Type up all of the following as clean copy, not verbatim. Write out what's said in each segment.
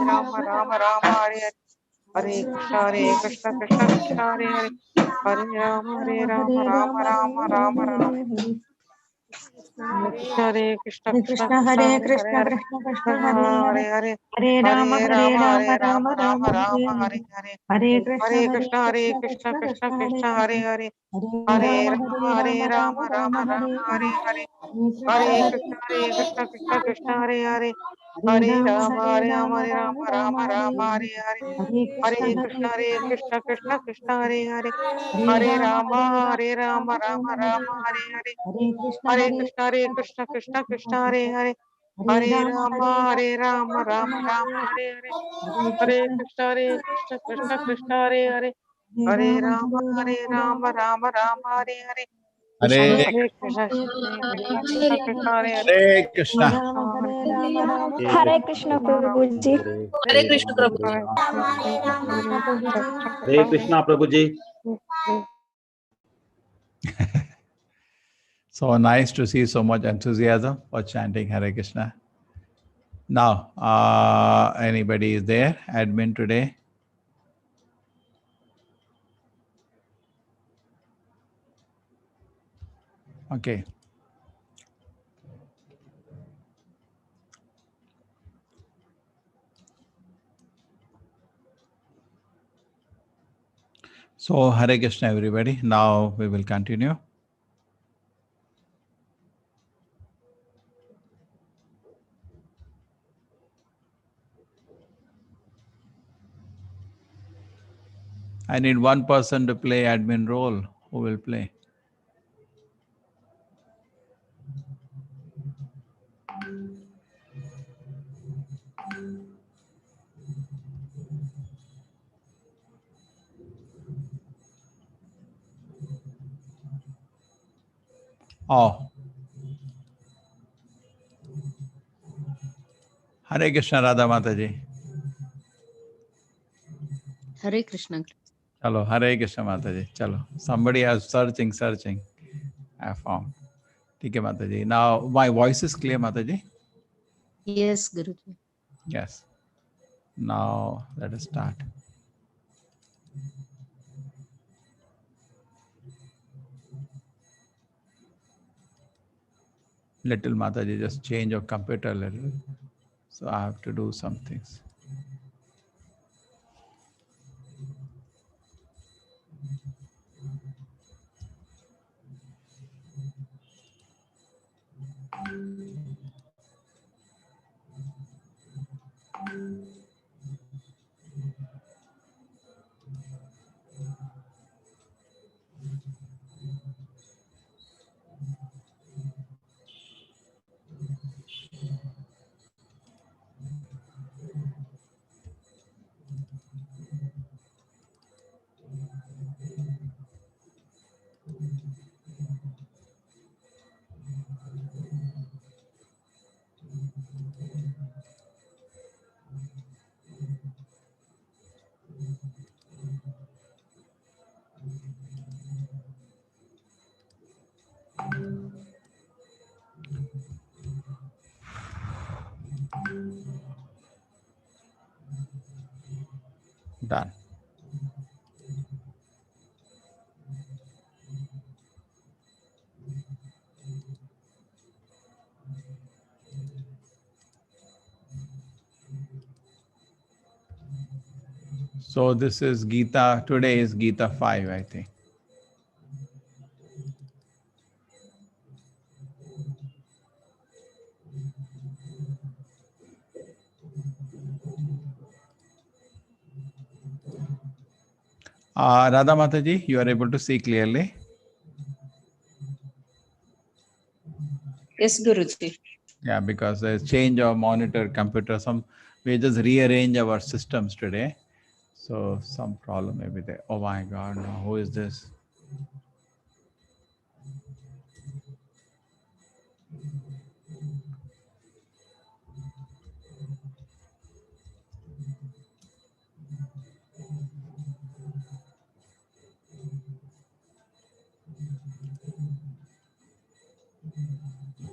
Rama Rama Rama Hare Hare, Hare Krishna Krishna Krishna Hare Hare, Hare Rama Rama Rama Rama Rama. Hare Krishna Krishna Krishna Hare Hare Krishna Hare, Krishna Krishna Hare Hare, Hare Hare, Hare Rama Hare Rama Rama Rama Rama Hare Rama Hare, Hare Hare, Hare Krishna Hare Krishna Krishna Krishna Krishna Krishna Hare Hare Hare, Hare, Hare Hare Rama Rama Rama Rama Rama Rama Hare Hare Hare, Hare, Hare Hare Krishna Krishna Krishna Hare Hare, Hare Hare Rama Rama Rama Rama Rama Rama Hare Rama Hare, Hare Hare, Hare Hare Krishna Krishna Krishna Hare Hare, Hare Hare Rama Rama Rama Rama Rama Hare Rama Hare, Hare Hare, Hare Krishna Hare Krishna Krishna Hare Hare, Hare Hare Rama Rama Rama Rama Hare Hare, Hare Krishna Krishna Hare Hare, Hare Rama Rama Rama Hare Hare, Hare Hare Krishna Krishna Hare Hare, Hare Krishna. Hare Krishna Prabhuji. Hare Krishna Prabhu. Hare Krishna Prabhuji. So nice to see so much enthusiasm for chanting Hare Krishna. Now, anybody is there? Admin today? Okay. So Hare Krishna, everybody. Now we will continue. I need one person to play admin role. Who will play? Oh, Hare Krishna, Radha Mataji. Hare Krishna. Chalo, Hare Krishna Mataji. Chalo. Somebody is searching. I found. Okay, Mataji. Now, my voice is clear, Mataji? Yes, Guruji. Yes. Now, let us start. Little Mataji, just change your computer a little. So I have to do some things. Done. So this is Gita. Today is Gita 5, I think. Radha Mataji, you are able to see clearly? Yes, Guruji. Yeah, because there's change of monitor, computer, we just rearrange our systems today. So some problem may be there. Oh my God, no, who is this?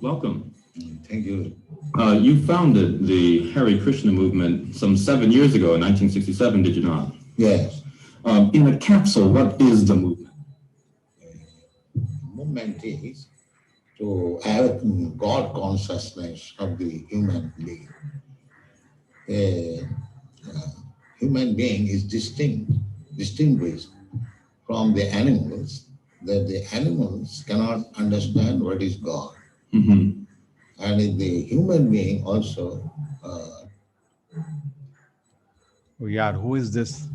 Welcome. Thank you. You founded the Hare Krishna movement some 7 years ago in 1967, did you not? Yes. In a capsule, what is the movement? Movement is to have God consciousness of the human being. A human being is distinguished from the animals, that the animals cannot understand what is God. Mm-hmm. And in the human being also. Oh, yeah, who is this?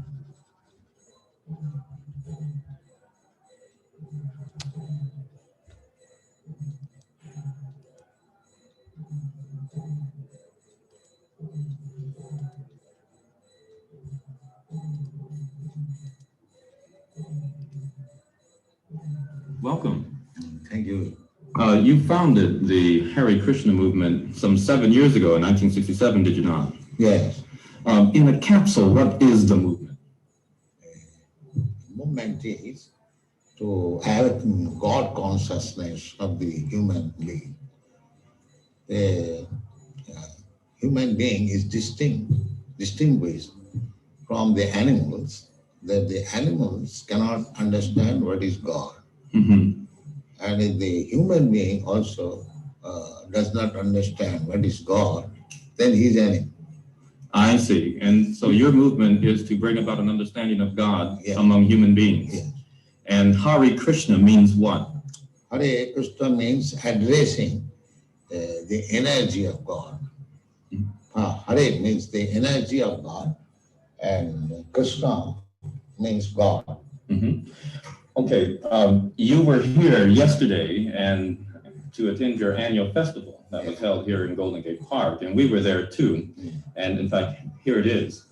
Welcome. Thank you. You founded the Hare Krishna movement some 7 years ago in 1967, did you not? Yes. In a capsule, what is the movement? Movement is to have God consciousness of the human being. A human being is distinguished from the animals, that the animals cannot understand what is God. Mm-hmm. And if the human being also does not understand what is God, then he is an animal. I see. And so your movement is to bring about an understanding of God among human beings. Yes. And Hare Krishna means what? Hare Krishna means addressing the energy of God. Hare means the energy of God, and Krishna means God. Mm-hmm. Okay, you were here yesterday and to attend your annual festival that was held here in Golden Gate Park, and we were there too. And in fact, here it is.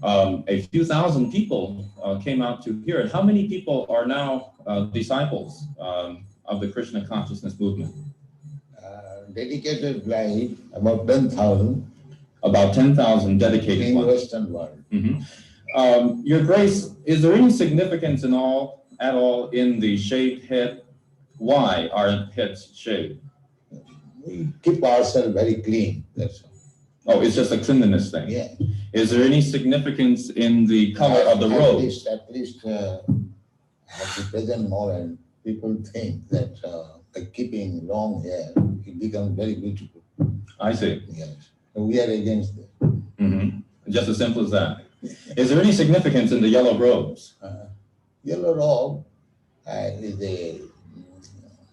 A few thousand people came out to hear it. How many people are now disciples of the Krishna consciousness movement? Dedicated by about 10,000. About 10,000 dedicated in ones. Western world. Mm-hmm. Your Grace, is there any significance at all in the shaved head? Why are heads shaved? We keep ourselves very clean. That's all. Oh, it's just a cleanliness thing. Yeah. Is there any significance in the color of the robe? At least at the present moment, people think that by keeping long hair, it becomes very beautiful. I see. Yes. So we are against that. Mm-hmm. Just as simple as that. Is there any significance in the yellow robes? Yellow robe is a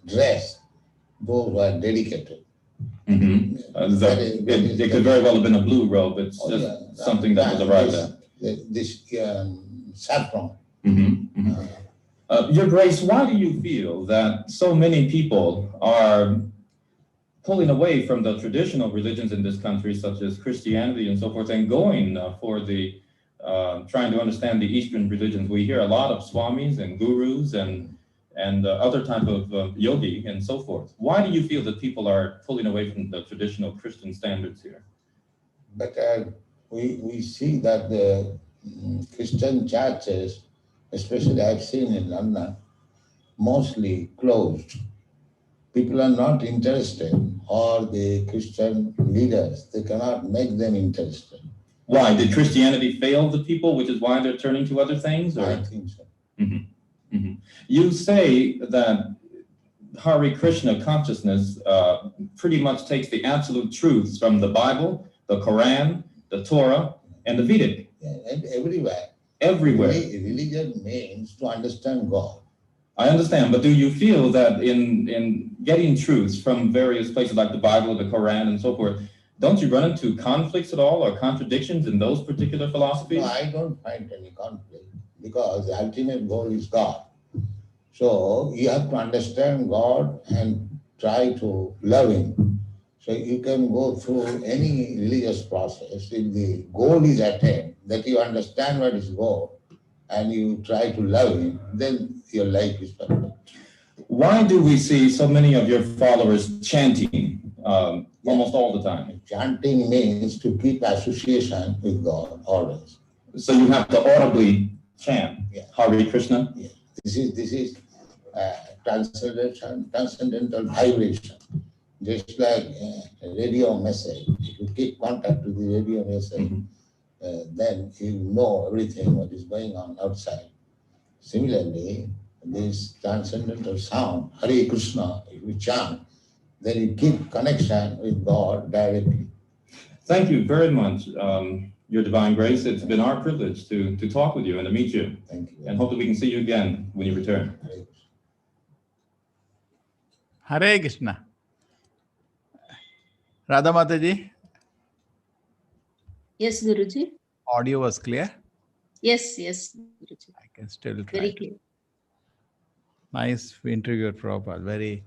dress. Those who are dedicated. Mm-hmm. It could very well have been a blue robe. It's just something that was arrived at. This saffron. Mm-hmm. Mm-hmm. Your Grace, why do you feel that so many people are pulling away from the traditional religions in this country, such as Christianity and so forth, and going for the trying to understand the Eastern religions? We hear a lot of swamis and gurus and other type of yogi and so forth. Why do you feel that people are pulling away from the traditional Christian standards here? But we see that the Christian churches, especially I've seen in London, mostly closed. People are not interested, or the Christian leaders, they cannot make them interested. Why? Did Christianity fail the people, which is why they're turning to other things? Or? I think so. Mm-hmm. Mm-hmm. You say that Hare Krishna consciousness pretty much takes the absolute truths from the Bible, the Quran, the Torah, and the Vedic. Yeah, and everywhere. Everywhere. Religion means to understand God. I understand, but do you feel that in getting truths from various places like the Bible, the Quran, and so forth, don't you run into conflicts at all or contradictions in those particular philosophies? No, I don't find any conflict, because the ultimate goal is God. So you have to understand God and try to love Him. So you can go through any religious process. If the goal is attained, that you understand what is goal, and you try to love Him, then your life is perfect. Why do we see so many of your followers chanting almost all the time? Chanting means to keep association with God always. So you have to audibly chant Hare Krishna? Yeah. This is transcendental vibration. just like a radio message. If you keep contact with the radio message, then you know everything what is going on outside. Similarly, this transcendental sound, Hare Krishna, if you chant, then you keep connection with God directly. Thank you very much, Your Divine Grace. It's been our privilege to talk with you and to meet you. Thank you. And hope that we can see you again when you return. Hare Krishna. Hare Krishna. Radha Mataji, Yes, Guruji. audio was clear. Yes, Guruji. I can still try. Very clear. Nice interview, Prabhupada. Very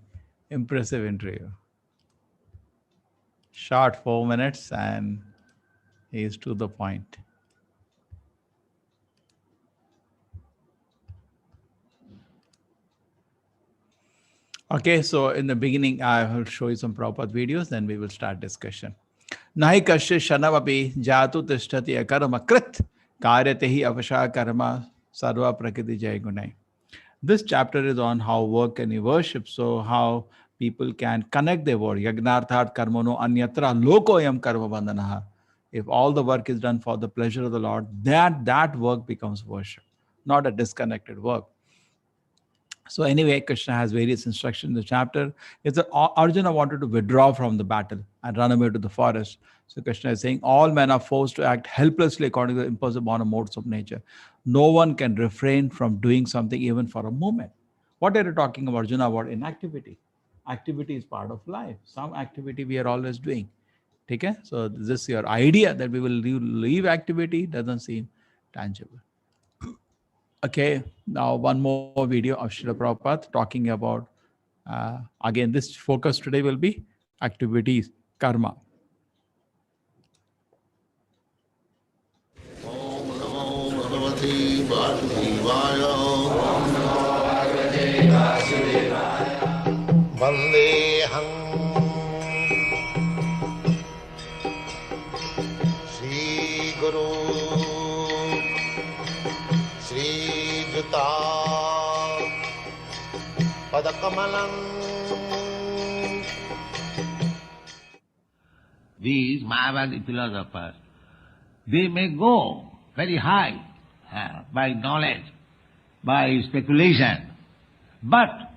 impressive interview. Short 4 minutes and he's to the point. Okay, so in the beginning, I will show you some Prabhupada videos, then we will start discussion. Nahi kasya shanavapi jatu tishtati akarma krit karyatehi avasha karma sarva prakriti jai gunai. This chapter is on how work and worship, so how people can connect their work. Yagnarthat karmano anyatra lokoyam karma bandhanaha. If all the work is done for the pleasure of the Lord, that work becomes worship, not a disconnected work. So anyway, Krishna has various instructions in the chapter. It's that Arjuna wanted to withdraw from the battle and run away to the forest. So Krishna is saying, all men are forced to act helplessly according to the impulsive modes of nature. No one can refrain from doing something even for a moment. What are you talking about, Arjuna? About inactivity. Activity is part of life. Some activity we are always doing. Okay? So this your idea that we will leave activity doesn't seem tangible. Okay, now one more video of Srila Prabhupada talking about, again, this focus today will be activities, karma. Om Namo Bhagavate Vasudevaya. Vandeham Shri Guru These Mayavadi philosophers, they may go very high by knowledge, by speculation, but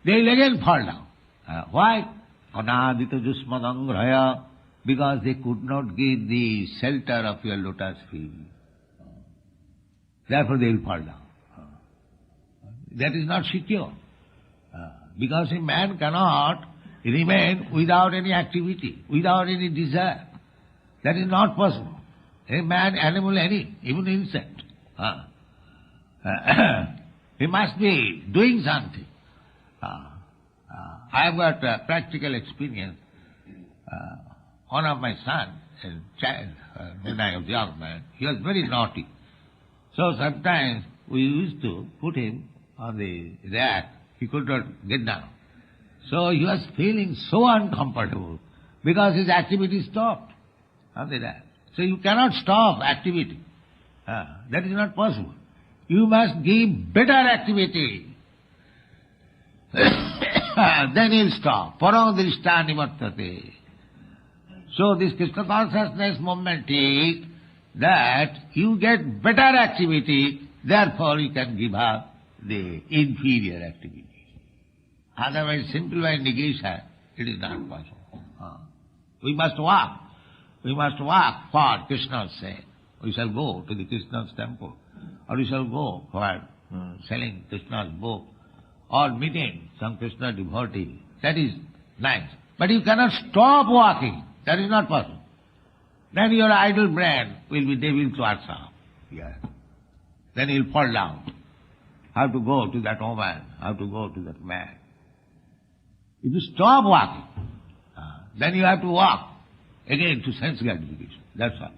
they will again fall down. Why? Anadita jusmadangraya, because they could not get the shelter of your lotus feet. Therefore they will fall down. That is not secure. Because a man cannot remain without any activity, without any desire. That is not possible. A man, animal, any, even insect. He must be doing something. I have got practical experience. One of my sons, a child, when I was young man, he was very naughty. So sometimes we used to put him on the rack. He could not get down. So he was feeling so uncomfortable because his activity stopped on the rack. So you cannot stop activity. That is not possible. You must give better activity. Then he'll stop. Parang drishta nivartate. So this Krishna consciousness movement is that you get better activity, therefore you can give up the inferior activity. Otherwise, simple by negation, it is not possible. We must walk. We must walk for Krishna's sake. We shall go to the Krishna's temple, or we shall go for selling Krishna's book, or meeting some Krishna devotee. That is nice. But you cannot stop walking. That is not possible. Then your idle brain will be devil thoughts up. Yeah. Then you'll fall down. How to go to that woman, how to go to that man. If you stop walking, then you have to walk again to sense gratification. That's all.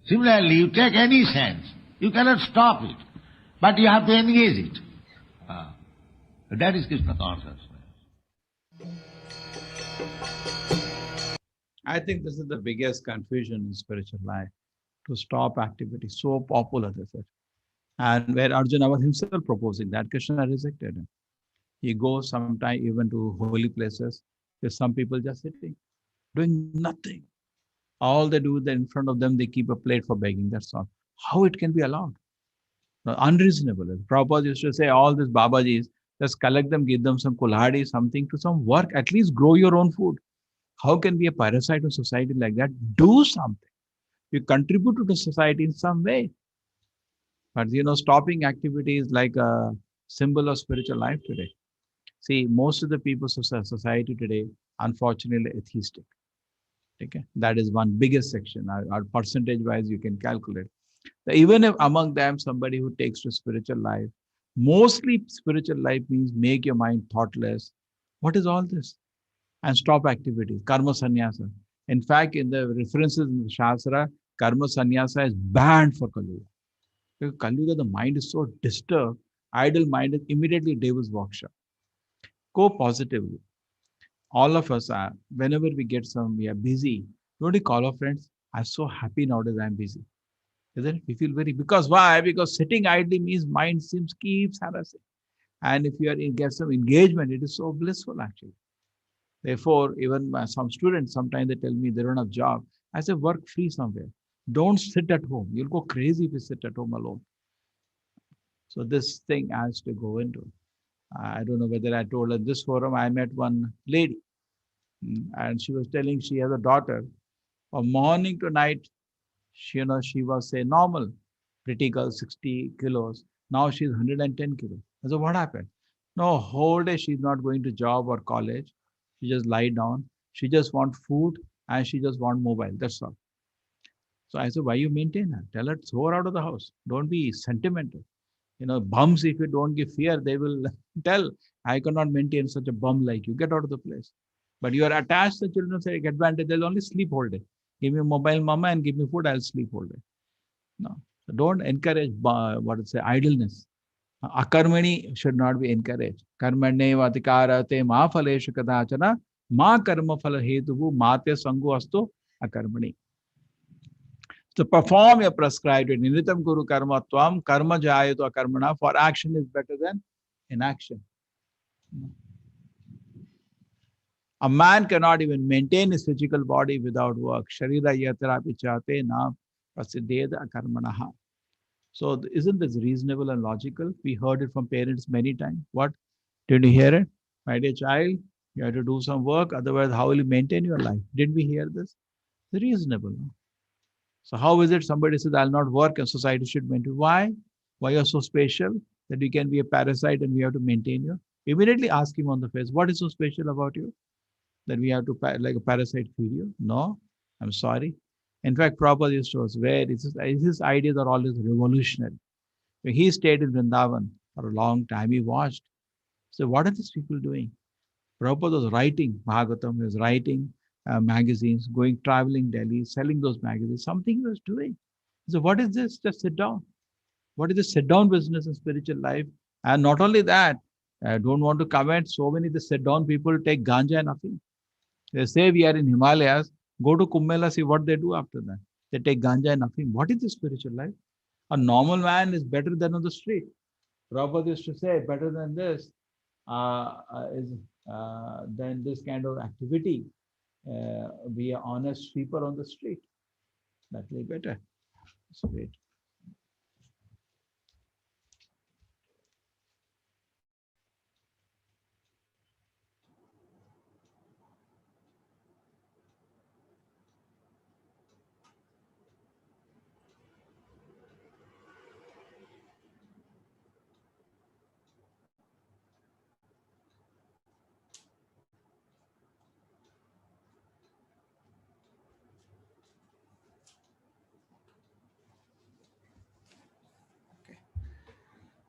Similarly, you take any sense, you cannot stop it, but you have to engage it. That is Krishna consciousness. I think this is the biggest confusion in spiritual life, to stop activity. So popular, this is. And where Arjuna was himself proposing that, Krishna rejected him. He goes sometime even to holy places. There's some people just sitting, doing nothing. All they do is that in front of them, they keep a plate for begging. That's all. How it can be allowed? No, unreasonable. Prabhupada used to say, all these Babajis, just collect them, give them some kulhadi, something to some work. At least grow your own food. How can be a parasite of society like that? Do something. You contribute to the society in some way. But stopping activity is like a symbol of spiritual life today. See, most of the people of society today, unfortunately, atheistic. Okay, that is one biggest section. Our percentage-wise, you can calculate. Even if among them somebody who takes to spiritual life, mostly spiritual life means make your mind thoughtless. What is all this? And stop activities. Karma sannyasa. In fact, in the references in the Shastra, karma sannyasa is banned for Kali. Because Kali, the mind is so disturbed, idle mind is immediately devil's workshop. Go positively. All of us are, whenever we are busy, don't we call our friends? I'm so happy nowadays I'm busy. Isn't it? We feel very, because why? Because sitting idly means mind keeps harassing. And if you are get some engagement, it is so blissful actually. Therefore, even some students, sometimes they tell me they don't have job. I say, work free somewhere. Don't sit at home. You'll go crazy if you sit at home alone. So this thing has to go into. I don't know whether I told at this forum, I met one lady and she was telling she has a daughter. From morning to night, she was say normal, pretty girl, 60 kilos. Now she's 110 kilos. I said, what happened? No, whole day she's not going to job or college. She just lie down. She just want food and she just want mobile. That's all. So I said, why you maintain her? Tell her, throw her out of the house. Don't be sentimental. Bums, if you don't give fear, they will tell, I cannot maintain such a bum like you. Get out of the place. But you are attached to children, say, advantage, they'll only sleep whole day. Give me a mobile, mama, and give me food, I'll sleep whole day. No. So don't encourage, idleness. Akarmani should not be encouraged. Karmane vatikarate ma phaleshu kadachana ma karma phala hetuvu mate sangu astu akarmani. To perform your prescribed ninitam guru karma tvam karma jayatu akarmana, for action is better than inaction. A man cannot even maintain his physical body without work. Sharira yatra pichate na prasiddheda akarmanaha. So isn't this reasonable and logical? We heard it from parents many times. What? Did you hear it? My dear child, you have to do some work, otherwise how will you maintain your life? Did we hear this? It's reasonable. No? So how is it somebody says, I'll not work and society should maintain? Why? Why you're so special that you can be a parasite and we have to maintain you? Immediately ask him on the face, what is so special about you that we have to, like a parasite, feed you? No, I'm sorry. In fact, Prabhupada used to us where his ideas are always revolutionary. When he stayed in Vrindavan for a long time, he watched. So what are these people doing? Prabhupada was writing Bhagavatam, he was writing magazines, traveling Delhi, selling those magazines, something he was doing. So what is this? Just sit down. What is the sit down business in spiritual life? And not only that, I don't want to comment, so many the sit down people take ganja and nothing. They say we are in Himalayas, go to Kumbh Mela, see what they do after that. They take ganja and nothing. What is the spiritual life? A normal man is better than on the street. Prabhupada used to say, better than this than this kind of activity. Be an honest sweeper on the street. That will be better. That's great.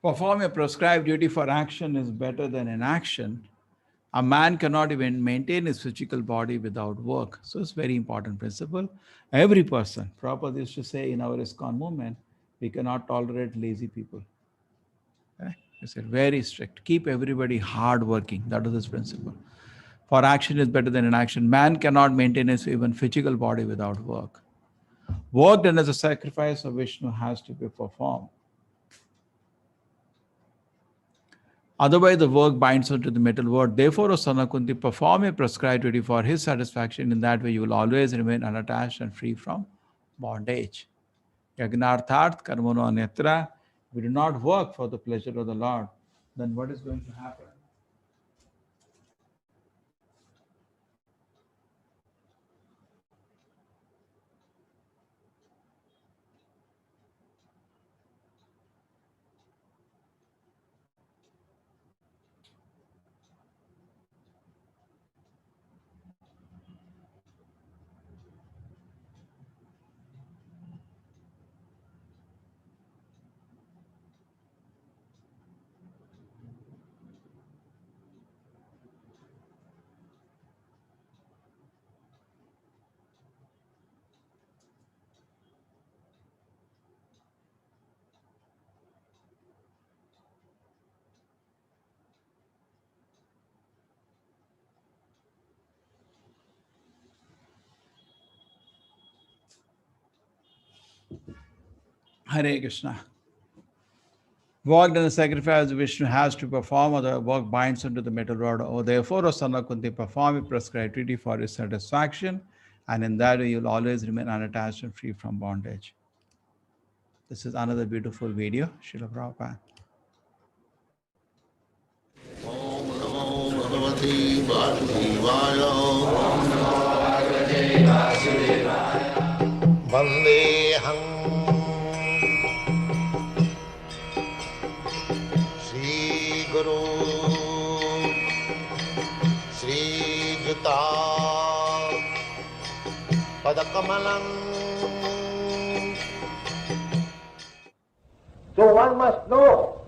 Perform a prescribed duty for action is better than inaction. A man cannot even maintain his physical body without work. So it's a very important principle. Every person, Prabhupada used to say in our ISKCON movement, we cannot tolerate lazy people. Okay? He said, very strict. Keep everybody hardworking. That is his principle. For action is better than inaction. Man cannot maintain his even physical body without work. Work done as a sacrifice of Vishnu has to be performed. Otherwise, the work binds onto the metal world. Therefore, O son of Kunti, perform a prescribed duty for his satisfaction. In that way, you will always remain unattached and free from bondage. Yagnarthat karmano anyatra. We do not work for the pleasure of the Lord. Then what is going to happen? Hare Krishna. Work and the sacrifice Vishnu has to perform, or the work binds onto the metal rod. Or therefore, O son of Kunti, perform a prescribed duty for his satisfaction, and in that way you will always remain unattached and free from bondage. This is another beautiful video. Srila Prabhupada. Om Namo Bhagavate Vasudevaya. Vandeham Sri Guru Sri Juta Padakamalam. So one must know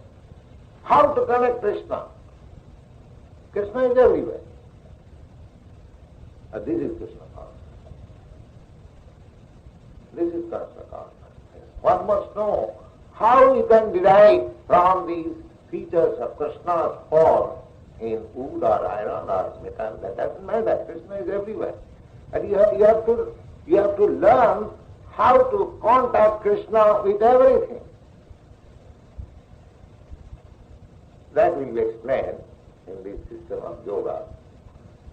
how to connect Krishna. Krishna is everywhere. And this is Krishna consciousness. This is Krishna consciousness. One must know how you can derive from these features of Krishna's form in wood or iron or metal. That doesn't matter. Krishna is everywhere. And you have to learn how to contact Krishna with everything. That will be explained in this system of yoga.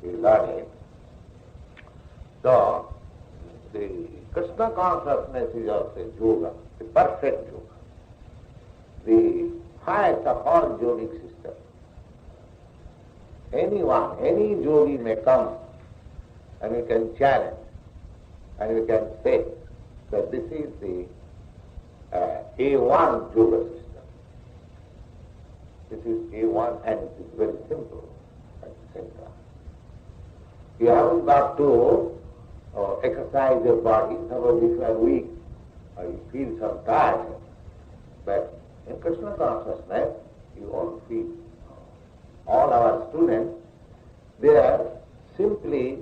We learn it. So, the Krishna consciousness is also yoga, the perfect yoga, the highest of all yogic systems. Anyone, any yogi may come and you can challenge and you can say that this is the A1 yoga system. This is A1 and it is very simple at the same time. You haven't got to exercise your body. Suppose if you are weak or you feel some tiredness, but in Krishna consciousness you won't feel. All our students, they are simply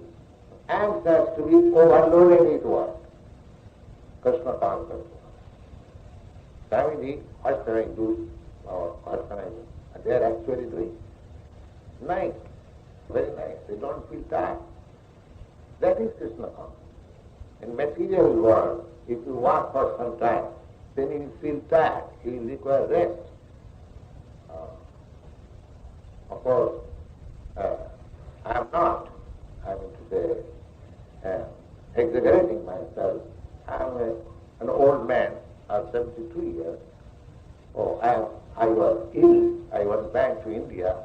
anxious to be overloaded with work. Krishna consciousness. Swamiji, what can I do? Or what can I do? And they are actually doing. Nice, very nice. They don't feel tired. That is Krishna consciousness. In material world, if you work for some time, then you will feel tired. You will require rest. Of course, I am not, I mean to say, exaggerating myself. I am an old man of 72 years. Oh, I was ill. I went back to India.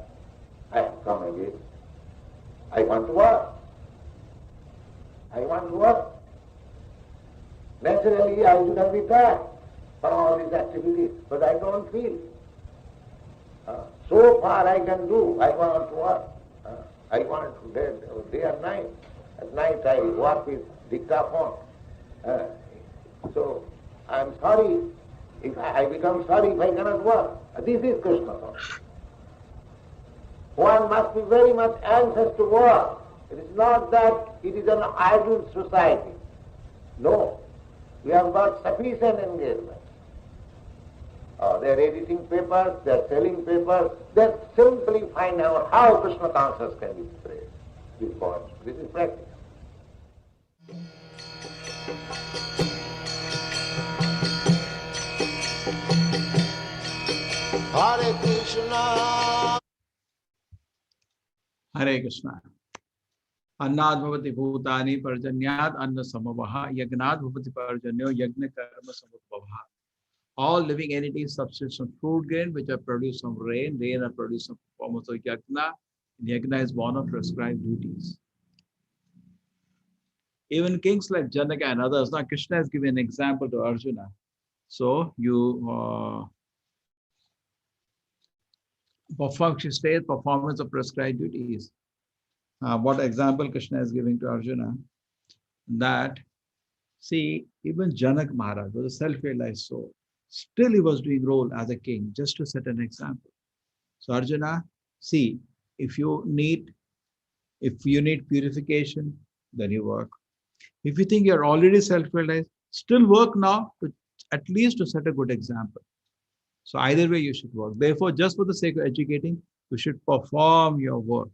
I have come again. I want to work. I want to work. Naturally, I should have been tired for all these activities, but I don't feel. So far I can do. I want to work. I want to day and night. At night I work with dictaphone. So I am sorry if I become sorry if I cannot work. This is Krishna consciousness. One must be very much anxious to work. It is not that it is an idle society. No. We have got sufficient engagement. They are editing papers, they are selling papers. They simply find out how Krishna consciousness can be spread. This point. This is practice. Hare Krishna. Hare Krishna. Annad bhavati bhutani parjanyad anna samavaha yagnad bhavati parjanyo yagna karma samudbhavaha. All living entities subsist from food grain, which are produced from rain. Rain are produced from performance of yagna. Yagna is born of prescribed duties. Even kings like Janaka and others. Now Krishna has given an example to Arjuna. So you perform state performance of prescribed duties. What example Krishna is giving to Arjuna? That see, even Janak Maharaj was a self-realized soul. Still he was doing role as a king just to set an example. So Arjuna, see, if you need purification, then you work. If you think you're already self-realized, still work now to at least to set a good example. So either way you should work. Therefore, just for the sake of educating, you should perform your work.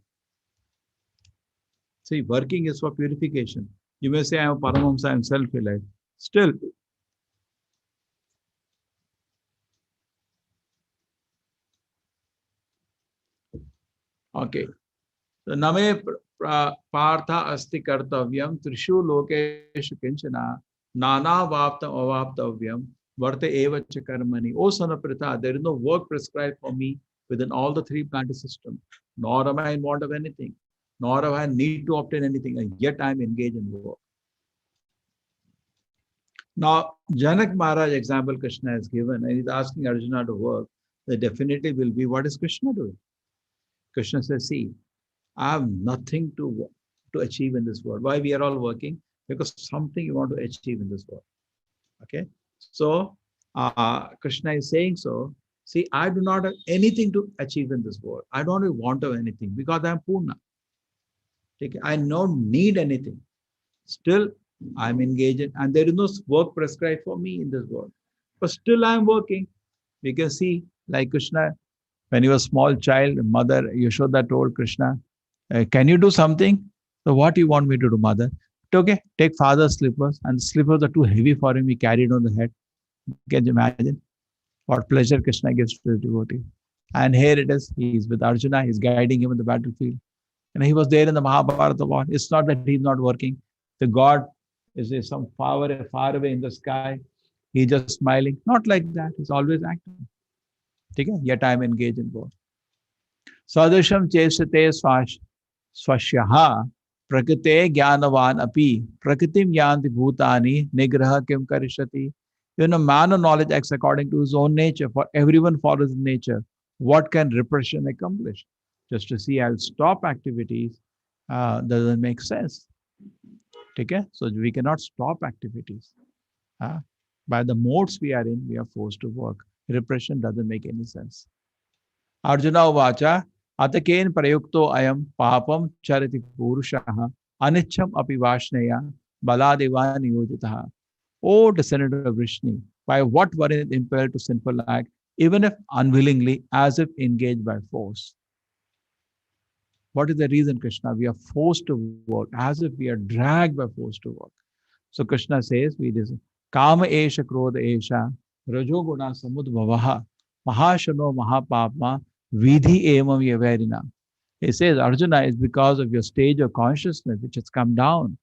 See, working is for purification. You may say, I'm a Paramahamsa, I'm self-realized. Still, okay. So, Name Partha Asti Kartavyam Trishu Lokeshu Kinchana Nana Vaptam Avaptavyam Varte Eva Chakarmani. O son of Pritha, there is no work prescribed for me within all the three planetary systems, nor am I in want of anything, nor have I need to obtain anything, and yet I am engaged in work. Now, Janak Maharaj example Krishna has given, and he's asking Arjuna to work, the definitely will be, what is Krishna doing? Krishna says, see, I have nothing to achieve in this world. Why we are all working? Because something you want to achieve in this world. Okay. So Krishna is saying so. See, I do not have anything to achieve in this world. I don't want of anything because I am Purna. Okay. I don't need anything. Still, I am engaged and there is no work prescribed for me in this world. But still I am working. We can see like Krishna, when he was a small child, mother Yashoda told Krishna, can you do something? So what do you want me to do, mother? Okay, take father's slippers, and the slippers are too heavy for him. He carried on the head. Can you imagine what pleasure Krishna gives to his devotee? And here it is. He is with Arjuna. He's guiding him in the battlefield. And he was there in the Mahabharata war. It's not that he's not working. The God is some far away in the sky. He's just smiling. Not like that. He's always acting. Okay? Yet I am engaged in both. Sadasham chesate swashyaha prakite jnanavan api prakritim yanti bhutani nigraha kim karishati. You know, man of knowledge acts according to his own nature. For everyone follows nature. What can repression accomplish? Just to see I'll stop activities doesn't make sense. Okay? So we cannot stop activities. By the modes we are in, we are forced to work. Repression doesn't make any sense. Arjuna Uvacha Ataken Prayukto Ayam Papam Chariti Purushaha Anicham Api Vashneya Baladeva Niyojitaha. O descendant of Vrishni, by what one is impelled to sinful act, even if unwillingly, as if engaged by force. What is the reason, Krishna? We are forced to work, as if we are dragged by force to work. So Krishna says, we listen. Kama esha krodha esha rajoguna samudbhavaha mahashano mahapapma vidhi emam yavarina. He says, Arjuna, is because of your stage of consciousness which has come down.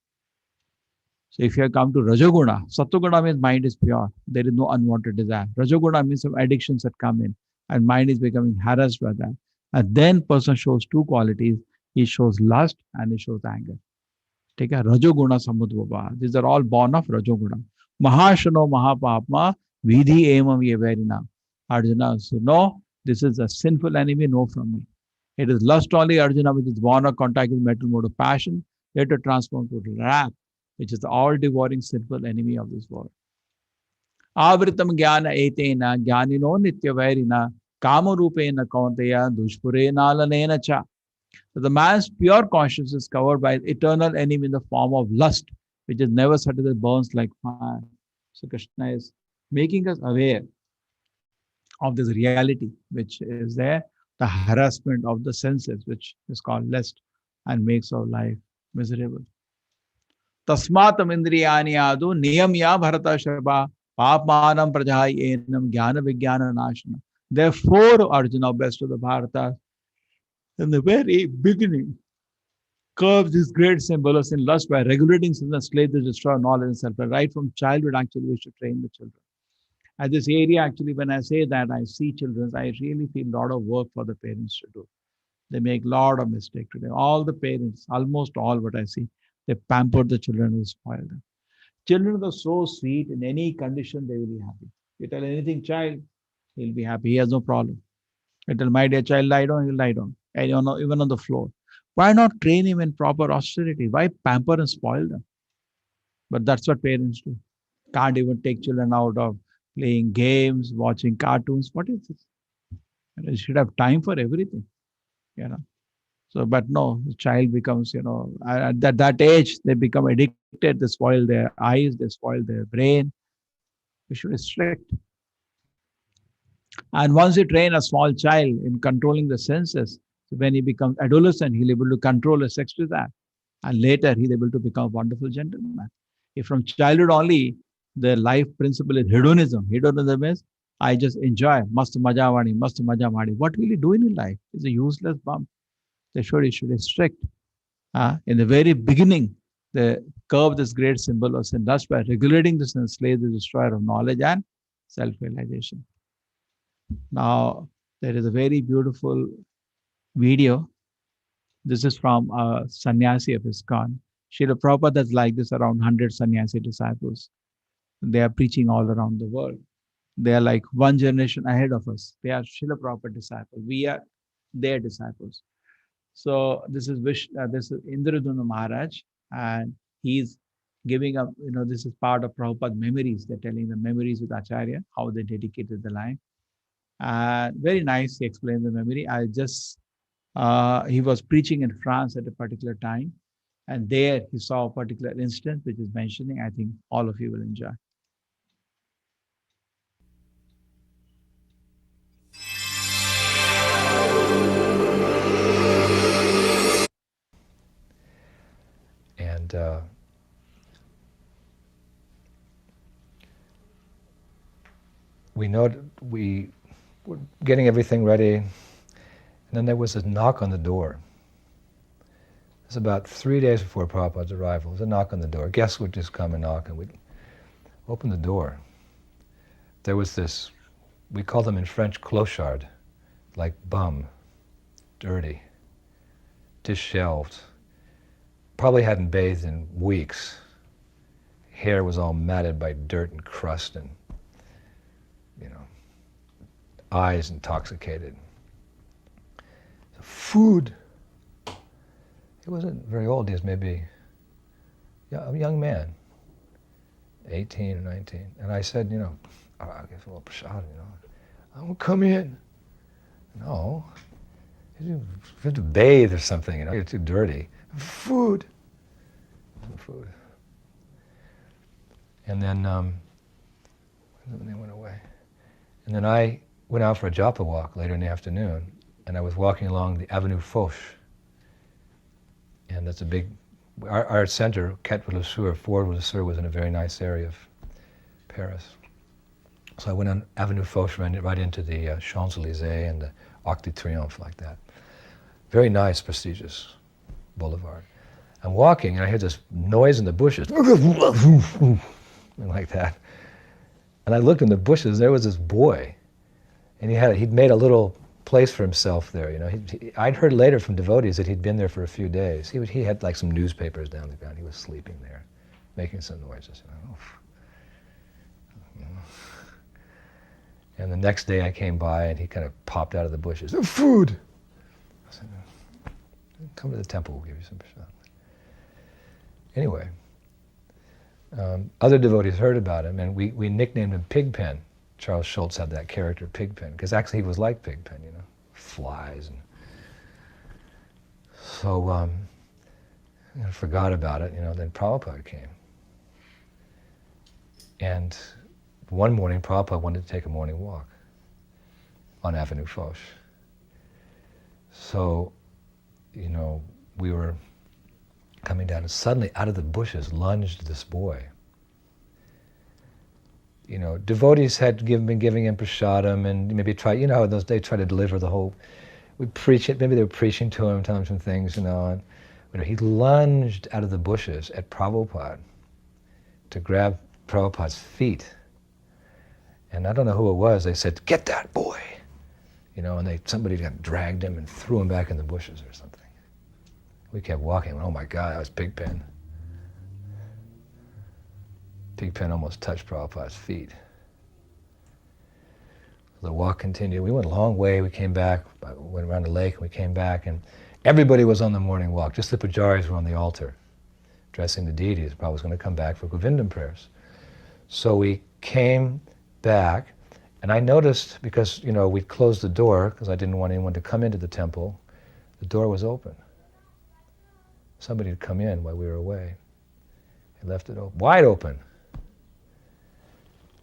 So if you have come to Rajoguna, Sattva means mind is pure. There is no unwanted desire. Rajoguna means some addictions that come in and mind is becoming harassed by that. And then person shows two qualities. He shows lust and he shows anger. Take a Rajoguna Samudvabha. These are all born of Rajoguna. Mahashano Mahapapma Vidhi Emam Yavarina. Arjuna says, no, this is a sinful enemy, no from me. It is lust only, Arjuna, which is born of contact with mental mode of passion, later transformed to wrath, which is the all-devouring sinful enemy of this world. Avritam jnana etena jnanino nitya vairina kama rupena kaunteya dushpure nalanena cha. So the man's pure conscience is covered by the eternal enemy in the form of lust, which is never satisfied, burns like fire. So Krishna is making us aware of this reality, which is there, the harassment of the senses, which is called lust and makes our life miserable. Tasmatam indriyani adu niyamya bharata shabha papmanam prajayenam jnana vijnana nashana. Therefore, Arjuna, best of the Bharata, in the very beginning, curbs this great symbol of sin, lust by regulating sin and slay the destroyer of knowledge and self. Right from childhood, actually, we should train the children. At this area, actually, when I say that, I see children, I really feel a lot of work for the parents to do. They make a lot of mistakes today. All the parents, almost all what I see, they pamper the children and spoil them. Children are so sweet. In any condition, they will be happy. You tell anything child, he'll be happy. He has no problem. I tell my dear child, lie down, he'll lie down. And you know, even on the floor. Why not train him in proper austerity? Why pamper and spoil them? But that's what parents do. Can't even take children out of playing games, watching cartoons. What is this? You should have time for everything, you know. So, but no, the child becomes, you know, at that age, they become addicted. They spoil their eyes, they spoil their brain. We should restrict. And once you train a small child in controlling the senses, so when he becomes adolescent, he'll be able to control his sex desire. And later, he'll be able to become a wonderful gentleman. If from childhood only, the life principle is hedonism. Hedonism is, I just enjoy, mast maja madi, mast maja madi. What will he do in life? It's a useless bump. He should restrict. In the very beginning, the curve, this great symbol of sin, thus by regulating this and slay the destroyer of knowledge and self-realization. Now, there is a very beautiful video. This is from a sannyasi of ISKCON. Srila Prabhupada has like this around 100 sannyasi disciples. They are preaching all around the world. They are like one generation ahead of us. They are Srila Prabhupada disciples. We are their disciples. So this is Indraduna Maharaj, and he's giving up, you know, this is part of Prabhupada's memories. They're telling the memories with Acharya, how they dedicated the life. Very nice, he explained the memory. He was preaching in France at a particular time, and there he saw a particular instance which is mentioning. I think all of you will enjoy. And we know we were getting everything ready, and then there was a knock on the door. It was about 3 days before Prabhupada's arrival. There was a knock on the door. Guests would just come and knock, and we'd open the door. There was this, we call them in French clochard, like bum, dirty, disheveled. Probably hadn't bathed in weeks. Hair was all matted by dirt and crust, and, you know, eyes intoxicated. Food. He wasn't very old. He was maybe a young man, 18 or 19. And I said, you know, I'll give a little prasad, you know. I won't come in. No. You have to bathe or something, you know. You're too dirty. Food. Food. And then they went away. And then I went out for a japa walk later in the afternoon, and I was walking along the Avenue Foch. And that's a big, our center, Quai Villersur, Fort Villersur, was in a very nice area of Paris. So I went on Avenue Foch, right into the Champs-Élysées and the Arc de Triomphe, like that. Very nice, prestigious boulevard. I'm walking and I hear this noise in the bushes, like that. And I looked in the bushes, there was this boy, and he'd made a little place for himself there. You know, I'd heard later from devotees that he'd been there for a few days. He had like some newspapers down the ground. He was sleeping there, making some noises. You know. And the next day I came by and he kind of popped out of the bushes. Food! I said, come to the temple, we'll give you some prasad. Anyway, other devotees heard about him, and we nicknamed him Pigpen. Charles Schultz had that character, Pigpen, because actually he was like Pigpen, you know, flies. And so I forgot about it, you know, then Prabhupada came. And one morning, Prabhupada wanted to take a morning walk on Avenue Foch. So, you know, we were coming down, and suddenly out of the bushes lunged this boy. You know, devotees had been giving him prasadam and maybe they try to deliver the whole, we preach it, maybe they were preaching to him, telling him some things, you know, and he lunged out of the bushes at Prabhupada to grab Prabhupada's feet. And I don't know who it was, they said, "Get that boy!" And somebody got dragged him and threw him back in the bushes or something. We kept walking. Oh my God, that was Pigpen. Pigpen almost touched Prabhupada's feet. The walk continued. We went a long way. We came back, went around the lake, and we came back, and everybody was on the morning walk. Just the pujaris were on the altar, dressing the deities. Prabhupada was going to come back for Govindam prayers. So we came back, and I noticed, because, we'd closed the door, because I didn't want anyone to come into the temple, the door was open. Somebody had come in while we were away. He left it open, wide open.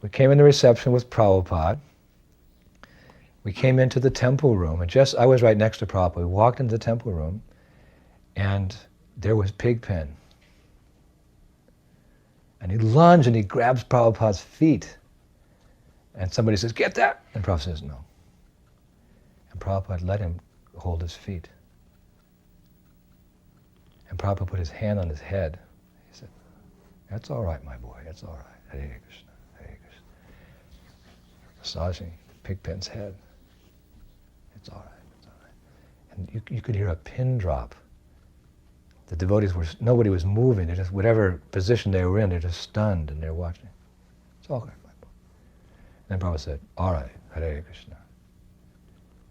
We came in the reception with Prabhupada. We came into the temple room, and I was right next to Prabhupada. We walked into the temple room, and there was Pigpen. And he lunged and he grabs Prabhupada's feet. And somebody says, "Get that!" And Prabhupada says, "No." And Prabhupada let him hold his feet. And Prabhupada put his hand on his head. He said, "That's all right, my boy, that's all right. Hare Krishna, Hare Krishna." Massaging Pigpen's head. It's all right, it's all right. And you could hear a pin drop. The devotees nobody was moving. They're just, whatever position they were in, they're just stunned and they're watching. It's all right, my boy. And then Prabhupada said, "All right, Hare Krishna."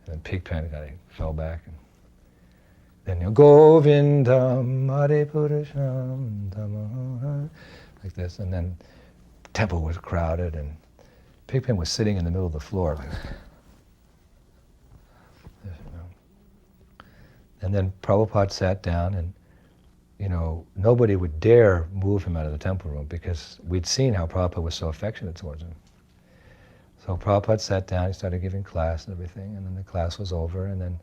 And then Pigpen kind of fell back. And then, Govindam Hare Purusham Dhamma, like this. And then the temple was crowded, and Pigpen was sitting in the middle of the floor. Like this. And then Prabhupada sat down, and nobody would dare move him out of the temple room, because we'd seen how Prabhupada was so affectionate towards him. So Prabhupada sat down, he started giving class and everything, and then the class was over, and then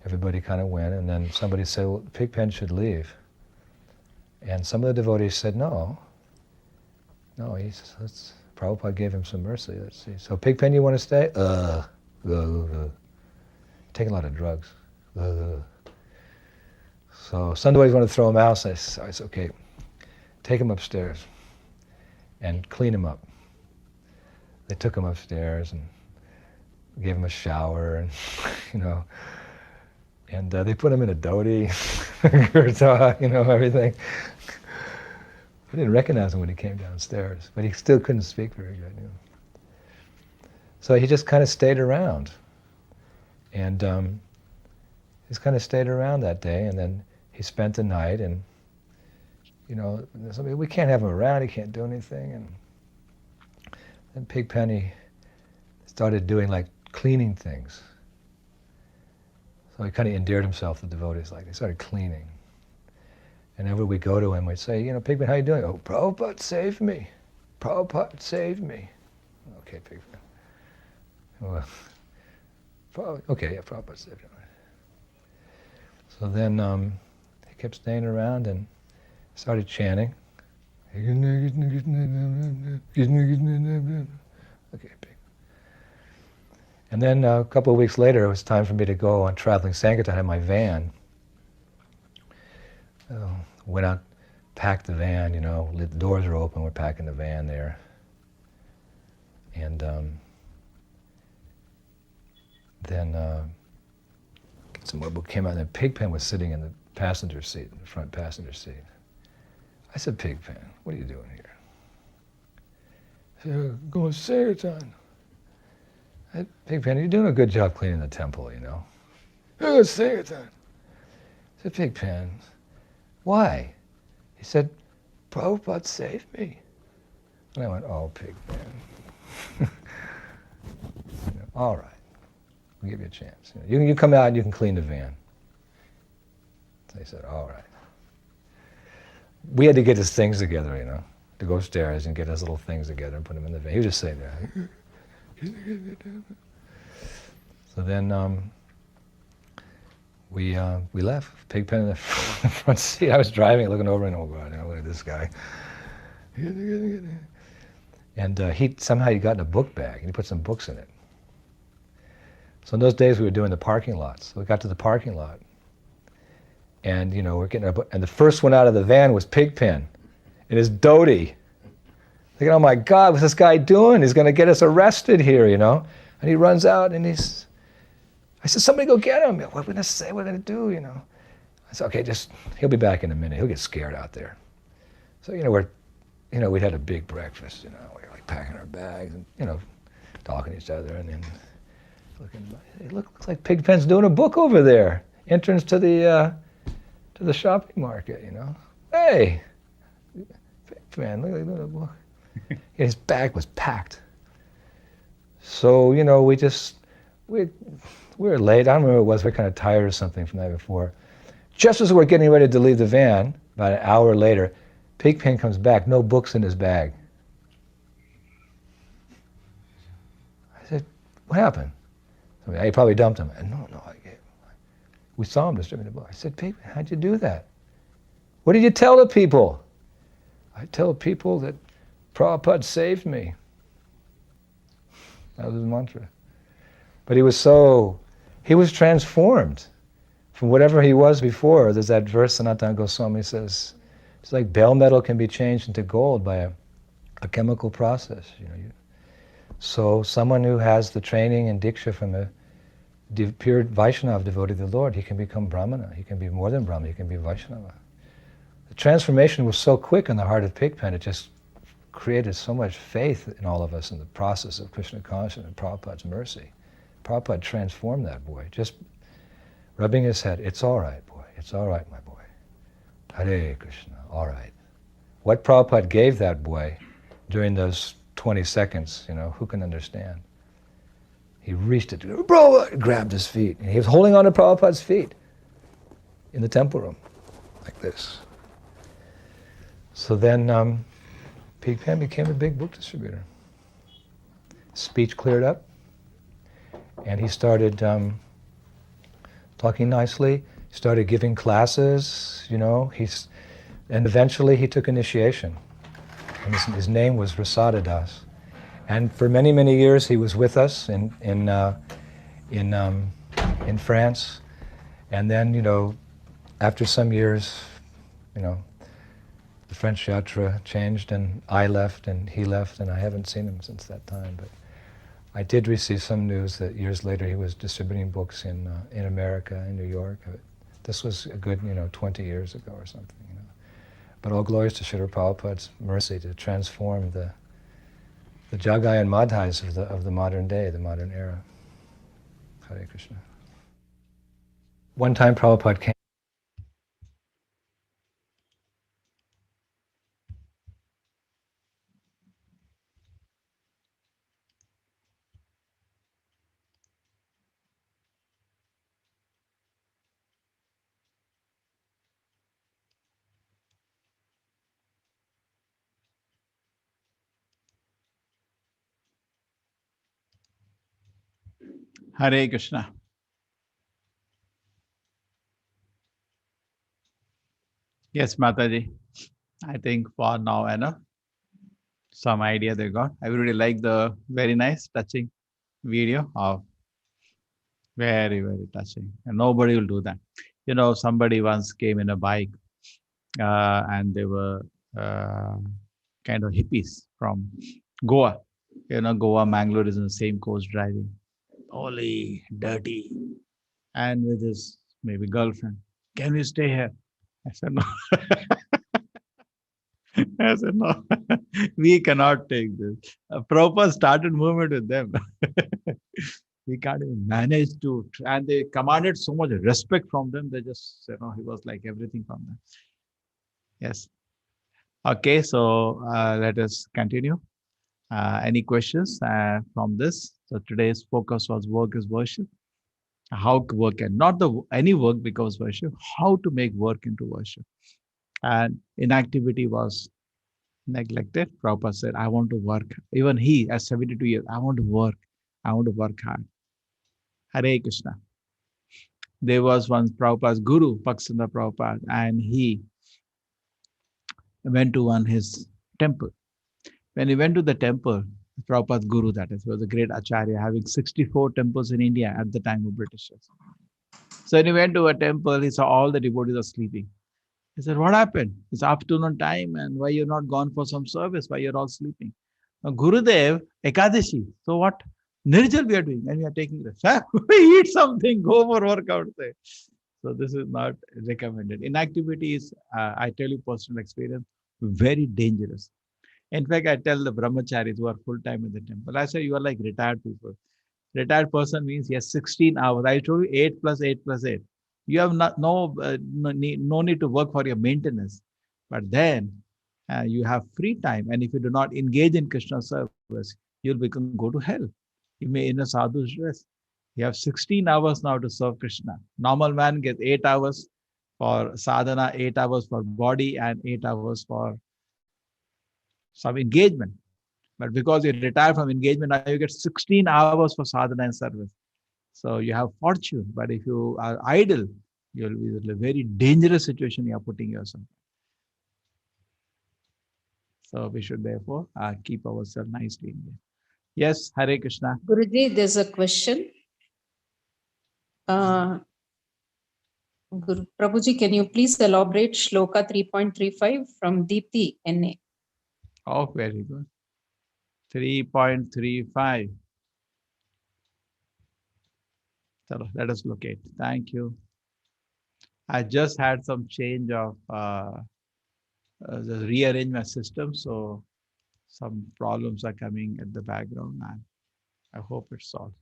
everybody kind of went, and then somebody said, "Well, Pigpen should leave." And some of the devotees said, No, Prabhupada gave him some mercy, let's see. "So Pigpen, you want to stay?" Taking a lot of drugs. So some devotees want to throw him out, so I said, "Okay, take him upstairs and clean him up." They took him upstairs and gave him a shower, and and they put him in a dhoti, kurta, everything. I didn't recognize him when he came downstairs, but he still couldn't speak very good. So he just kind of stayed around, and he just kind of stayed around that day, and then he spent the night, and somebody, "We can't have him around, he can't do anything." And then Pigpen started doing like cleaning things. So he kind of endeared himself to devotees, like they started cleaning. And whenever we go to him, we'd say, "Pigpen, how you doing?" "Oh, Prabhupada saved me. Prabhupada saved me." "Okay, Pigpen." "Well, okay, yeah, Prabhupada saved you." So then he kept staying around and started chanting. Okay, Pigpen. And then a couple of weeks later, it was time for me to go on traveling Sankirtan in my van. Went out, packed the van, the doors are open, we're packing the van there. And then some more book came out, and then Pigpen was sitting in the passenger seat, in the front passenger seat. I said, "Pigpen, what are you doing here?" He said, "Going to Sankirtan." I said, "Pigpen, you're doing a good job cleaning the temple, "I'm going to Sankirtan." I said, "Pigpen, why?" He said, "Prabhupada saved me." And I went, "Oh, Pigpen." "All right, we'll give you a chance. You come out and you can clean the van." So he said, "All right." We had to get his things together, to go upstairs and get his little things together and put them in the van. He was just sitting there. So then we left. Pigpen in the front seat. I was driving, looking over, and oh God, look at this guy. And he got in a book bag, and he put some books in it. So in those days we were doing the parking lots. So we got to the parking lot, And, we're getting up, and the first one out of the van was Pigpen. And his Dodie. Thinking, oh my God, what's this guy doing? He's going to get us arrested here, And he runs out and I said, somebody go get him. What are we going to say? What are we going to do, I said, okay, he'll be back in a minute. He'll get scared out there. So, we'd had a big breakfast, we were like packing our bags and, talking to each other and then it looks like Pigpen's doing a book over there. Entrance to the shopping market, Hey, Pigpen, look at the book. His bag was packed. So, we were late. I don't remember what it was. We were kind of tired or something from the night before. Just as we're getting ready to leave the van, about an hour later, Pigpen comes back, no books in his bag. I said, what happened? He probably dumped them. No. We saw him distributing the book. I said, Pigpen, how'd you do that? What did you tell the people? I tell people that Prabhupada saved me. That was his mantra. But he was transformed from whatever he was before. There's that verse Sanatana Goswami says, it's like bell metal can be changed into gold by a chemical process. So someone who has the training and diksha from a pure Vaishnava devotee of the Lord, he can become Brahmana. He can be more than Brahmana. He can be Vaishnava. The transformation was so quick in the heart of Pigpen, it just created so much faith in all of us in the process of Krishna consciousness and Prabhupada's mercy. Prabhupada transformed that boy, just rubbing his head. It's all right, boy. It's all right, my boy. Hare Krishna, all right. What Prabhupada gave that boy during those 20 seconds, who can understand? He reached it, Prabhupada, grabbed his feet. And he was holding on to Prabhupada's feet in the temple room, like this. So then Pigpen became a big book distributor. Speech cleared up, and he started talking nicely, started giving classes, and eventually he took initiation. And his name was Rasada Das. And for many, many years he was with us in France. And then, after some years, the French yatra changed and I left and he left and I haven't seen him since that time. But I did receive some news that years later he was distributing books in America, in New York. This was a good, 20 years ago or something. But all glories to Srila Prabhupada's mercy to transform the Jagai and Madhais of the modern day, the modern era. Hare Krishna. One time Prabhupada came. Hare Krishna. Yes, Mataji. I think for now enough. Some idea they got. I really like the very nice, touching video of very, very touching. And nobody will do that. Somebody once came in a bike and they were kind of hippies from Goa. Goa, Mangalore is in the same coast driving. Holy, dirty. And with his maybe girlfriend. Can we stay here? I said, no. I said, no, we cannot take this. Prabhupada started movement with them. We can't even manage to, and they commanded so much respect from them. They just, he was like everything from them. Yes. Okay, so let us continue. Any questions from this? So today's focus was work is worship. How to work, and not any work becomes worship, how to make work into worship. And inactivity was neglected. Prabhupada said, I want to work. Even he, at 72 years, I want to work. I want to work hard. Hare Krishna. There was once Prabhupada's guru, Paksanda Prabhupada, and he went to his temple. When he went to the temple, Prabhupada's guru, that is, was a great acharya, having 64 temples in India at the time of Britishers. So when he went to a temple, he saw all the devotees are sleeping. He said, what happened? It's afternoon time and why you're not gone for some service? Why you're all sleeping? Gurudev, Ekadashi. So what? Nirjal we are doing and we are taking rest. Huh? Eat something, go for workout. Say. So this is not recommended. Inactivity is, I tell you personal experience, very dangerous. In fact, I tell the brahmacharis who are full-time in the temple, I say you are like retired people. Retired person means yes, 16 hours. I told you 8 plus 8 plus 8. You have no need to work for your maintenance. But then you have free time. And if you do not engage in Krishna service, you'll go to hell. You may in a sadhu's dress. You have 16 hours now to serve Krishna. Normal man gets 8 hours for sadhana, 8 hours for body, and 8 hours for some engagement. But because you retire from engagement, now you get 16 hours for sadhana and service. So you have fortune. But if you are idle, you'll be in a very dangerous situation you are putting yourself. So we should therefore keep ourselves nicely engaged. Yes, Hare Krishna. Guruji, there's a question. Guru Prabhuji, can you please elaborate Shloka 3.35 from Deepti NA? Oh, very good. 3.35. So let us locate. Thank you. I just had some change of rearrange my system, so some problems are coming at the background, and I hope it's solved.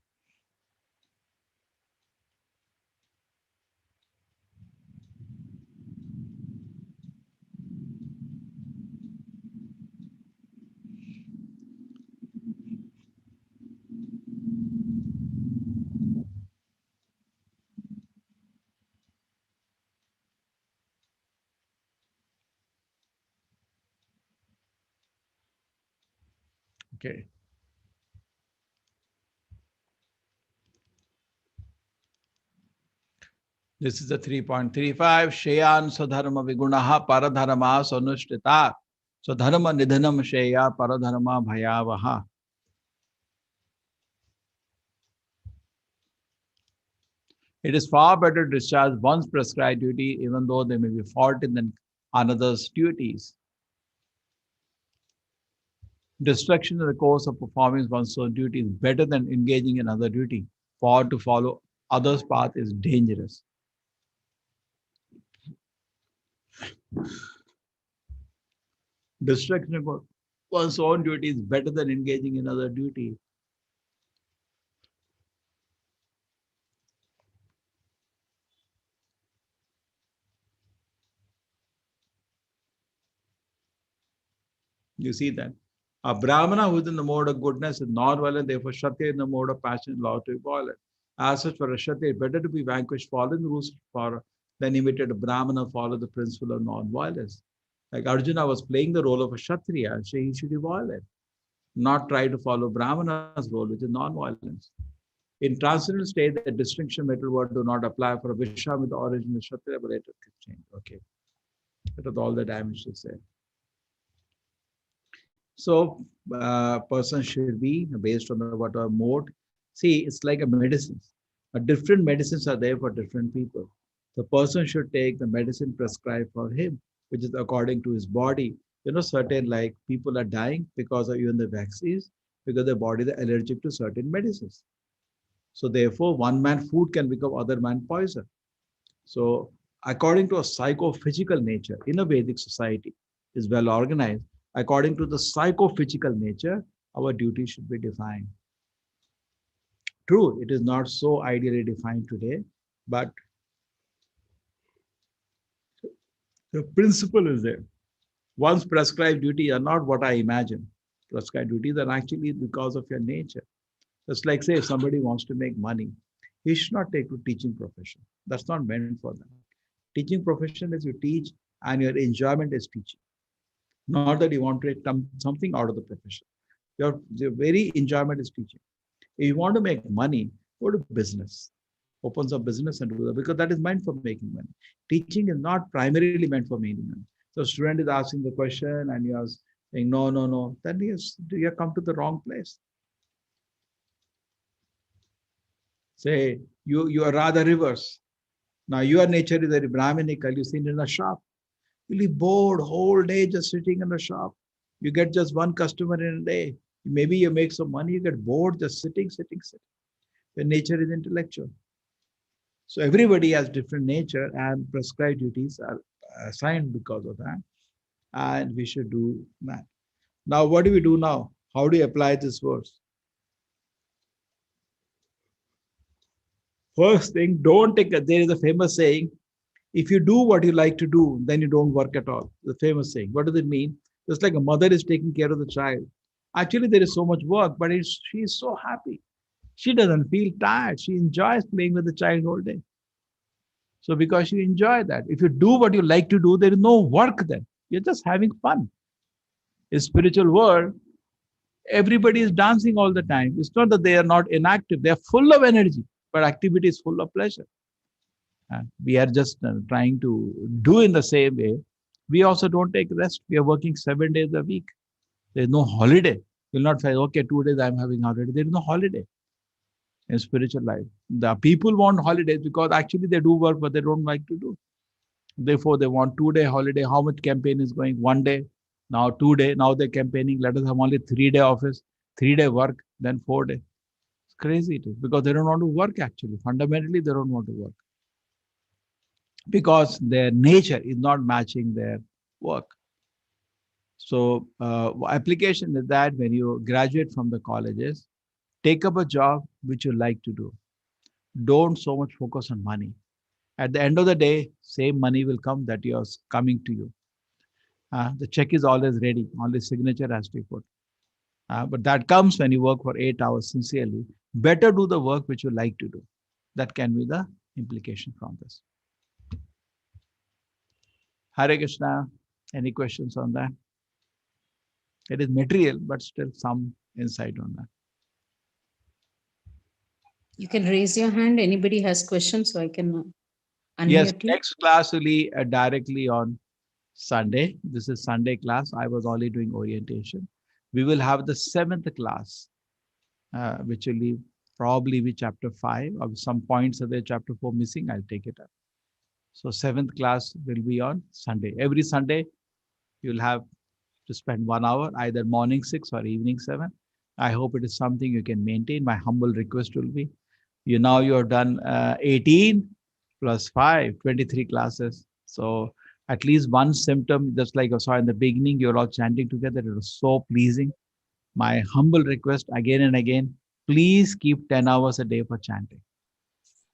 Okay. This is the 3.35. Shayan sadharma vigunaha paradharma sanushtita. So dharma nidhanam shaya paradharma bhayavaha. It is far better to discharge one's prescribed duty even though there may be fault in another's duties. Distraction in the course of performing one's own duty is better than engaging in other duty. For to follow others' path is dangerous. Distraction in one's own duty is better than engaging in other duty. You see that? A Brahmana who is in the mode of goodness is non-violent, therefore Kshatriya in the mode of passion is allowed to be violent. As such, for a Kshatriya, it's better to be vanquished, following the rules than imitate a Brahmana, follow the principle of non-violence. Like Arjuna was playing the role of a Kshatriya, so he should be violent, not try to follow Brahmana's role, which is non-violence. In transcendental state, the distinction metal word do not apply for a Vishwa with the origin of Kshatriya, but later change. Okay. That is all that I wish to say. So, person should be based on the whatever mode. See, it's like a medicine. Different medicines are there for different people. The person should take the medicine prescribed for him, which is according to his body. You know, certain like people are dying because of even the vaccines, because their body is allergic to certain medicines. So therefore, one man food can become other man poison. So according to a psychophysical nature in a Vedic society is well organized, according to the psychophysical nature, our duty should be defined. True, it is not so ideally defined today, but the principle is there. One's prescribed duties are not what I imagine. Prescribed duties are actually because of your nature. Just like say if somebody wants to make money, he should not take to teaching profession. That's not meant for them. Teaching profession is you teach and your enjoyment is teaching. Not that you want to take something out of the profession. Your very enjoyment is teaching. If you want to make money, go to business. Open some business and do that because that is meant for making money. Teaching is not primarily meant for making money. So student is asking the question and you are saying, no, no, no. Then you have come to the wrong place. Say, you are rather reverse. Now your nature is very Brahminical. You sit in a shop. You'll be bored whole day just sitting in the shop. You get just one customer in a day. Maybe you make some money. You get bored just sitting. Your nature is intellectual. So everybody has different nature, and prescribed duties are assigned because of that. And we should do that. Now, what do we do now? How do you apply this verse? First thing, don't take there is a famous saying, if you do what you like to do, then you don't work at all. The famous saying. What does it mean? Just like a mother is taking care of the child. Actually, there is so much work, but she is so happy. She doesn't feel tired. She enjoys playing with the child all day. So because you enjoy that, if you do what you like to do, there is no work then. You're just having fun. In spiritual world, everybody is dancing all the time. It's not that they are not inactive. They are full of energy, but activity is full of pleasure. We are just trying to do in the same way. We also don't take rest. We are working 7 days a week. There's no holiday. You'll not say, okay, 2 days I'm having holiday. There is no holiday in spiritual life. The people want holidays because actually they do work, but they don't like to do. Therefore, they want 2-day holiday. How much campaign is going? 1 day, now 2 day. Now they're campaigning. Let us have only 3-day office, 3-day work, then 4-day. It's crazy it is because they don't want to work actually. Fundamentally, they don't want to work because their nature is not matching their work. So application is that when you graduate from the colleges, take up a job which you like to do. Don't so much focus on money. At the end of the day, same money will come that yours coming to you. The check is always ready. Only signature has to be put. But that comes when you work for 8 hours sincerely. Better do the work which you like to do. That can be the implication from this. Hare Krishna. Any questions on that? It is material, but still some insight on that. You can raise your hand. Anybody has questions, so I can unmute Yes, you. next class will be directly on Sunday. This is Sunday class. I was only doing orientation. We will have the 7th class, which will be probably be chapter 5. Of some points of the chapter 4 missing, I'll take it up. So 7th class will be on Sunday. Every Sunday, you'll have to spend 1 hour, either morning 6 or evening 7. I hope it is something you can maintain. My humble request will be, you have done 18 plus 5, 23 classes. So at least one symptom, just like I saw in the beginning, you're all chanting together. It was so pleasing. My humble request again and again, please keep 10 hours a day for chanting.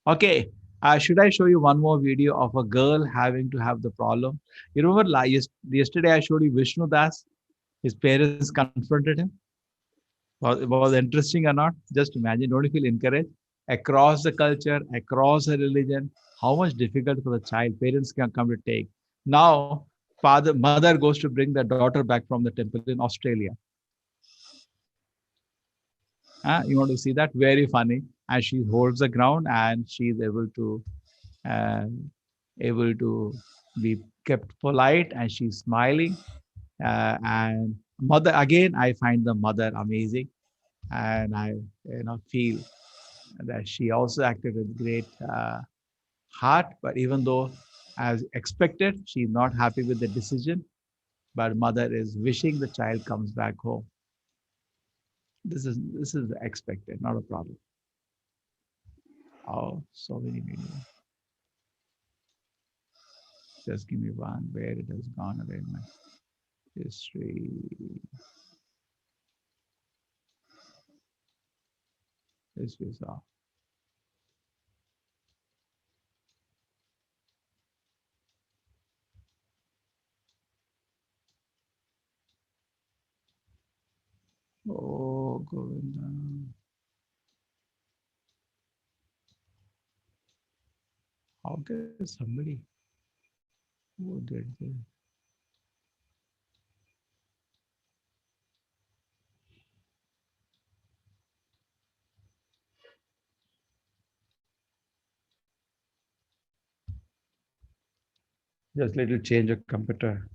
Okay. Should I show you one more video of a girl having to have the problem? You remember yesterday I showed you Vishnu Das? His parents confronted him. Was interesting or not? Just imagine, don't you feel encouraged? Across the culture, across the religion, how much difficult for the child parents can come to take. Now, mother goes to bring the daughter back from the temple in Australia. You want to see that? Very funny. And she holds the ground and she is uh, able to be kept polite and she's smiling. And mother, again, I find the mother amazing. And I feel that she also acted with great heart, but even though as expected, she's not happy with the decision, but mother is wishing the child comes back home. This is expected, not a problem. Oh, so many videos. Just give me one where it has gone away. My history. This is off. Oh, Govinda. How can somebody who did this? Just little change of computer.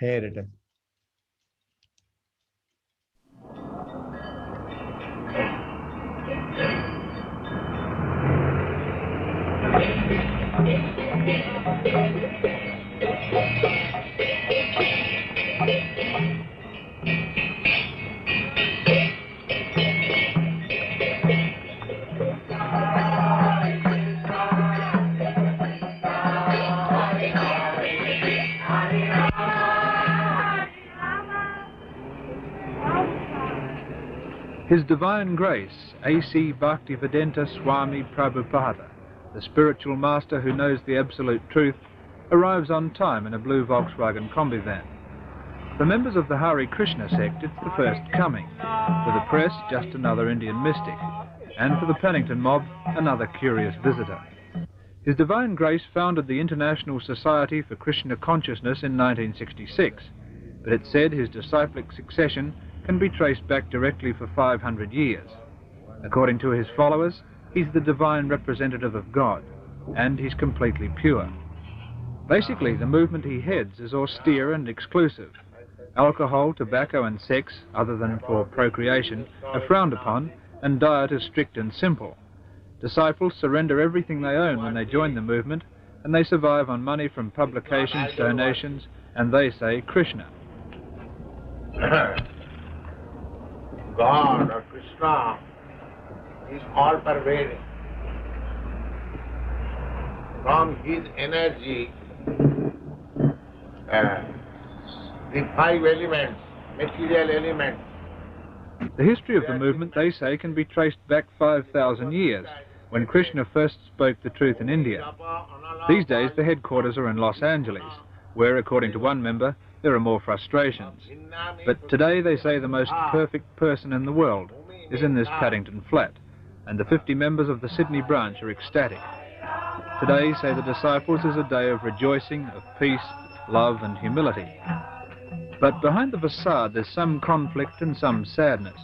Here it is. His Divine Grace, A.C. Bhaktivedanta Swami Prabhupada, the spiritual master who knows the absolute truth, arrives on time in a blue Volkswagen Kombi van. For members of the Hare Krishna sect, it's the first coming. For the press, just another Indian mystic. And for the Pennington mob, another curious visitor. His Divine Grace founded the International Society for Krishna Consciousness in 1966, but it's said his disciplic succession can be traced back directly for 500 years. According to his followers, he's the divine representative of God, and he's completely pure. Basically, the movement he heads is austere and exclusive. Alcohol, tobacco and sex, other than for procreation, are frowned upon, and diet is strict and simple. Disciples surrender everything they own when they join the movement, and they survive on money from publications, donations, and they say Krishna. God or Krishna is all pervading. From his energy, the 5 elements, material elements. The history of the movement, they say, can be traced back 5,000 years, when Krishna first spoke the truth in India. These days, the headquarters are in Los Angeles, where, according to one member, there are more frustrations. But today, they say the most perfect person in the world is in this Paddington flat, and the 50 members of the Sydney branch are ecstatic. Today, say the disciples, is a day of rejoicing, of peace, love and humility. But behind the facade, there's some conflict and some sadness.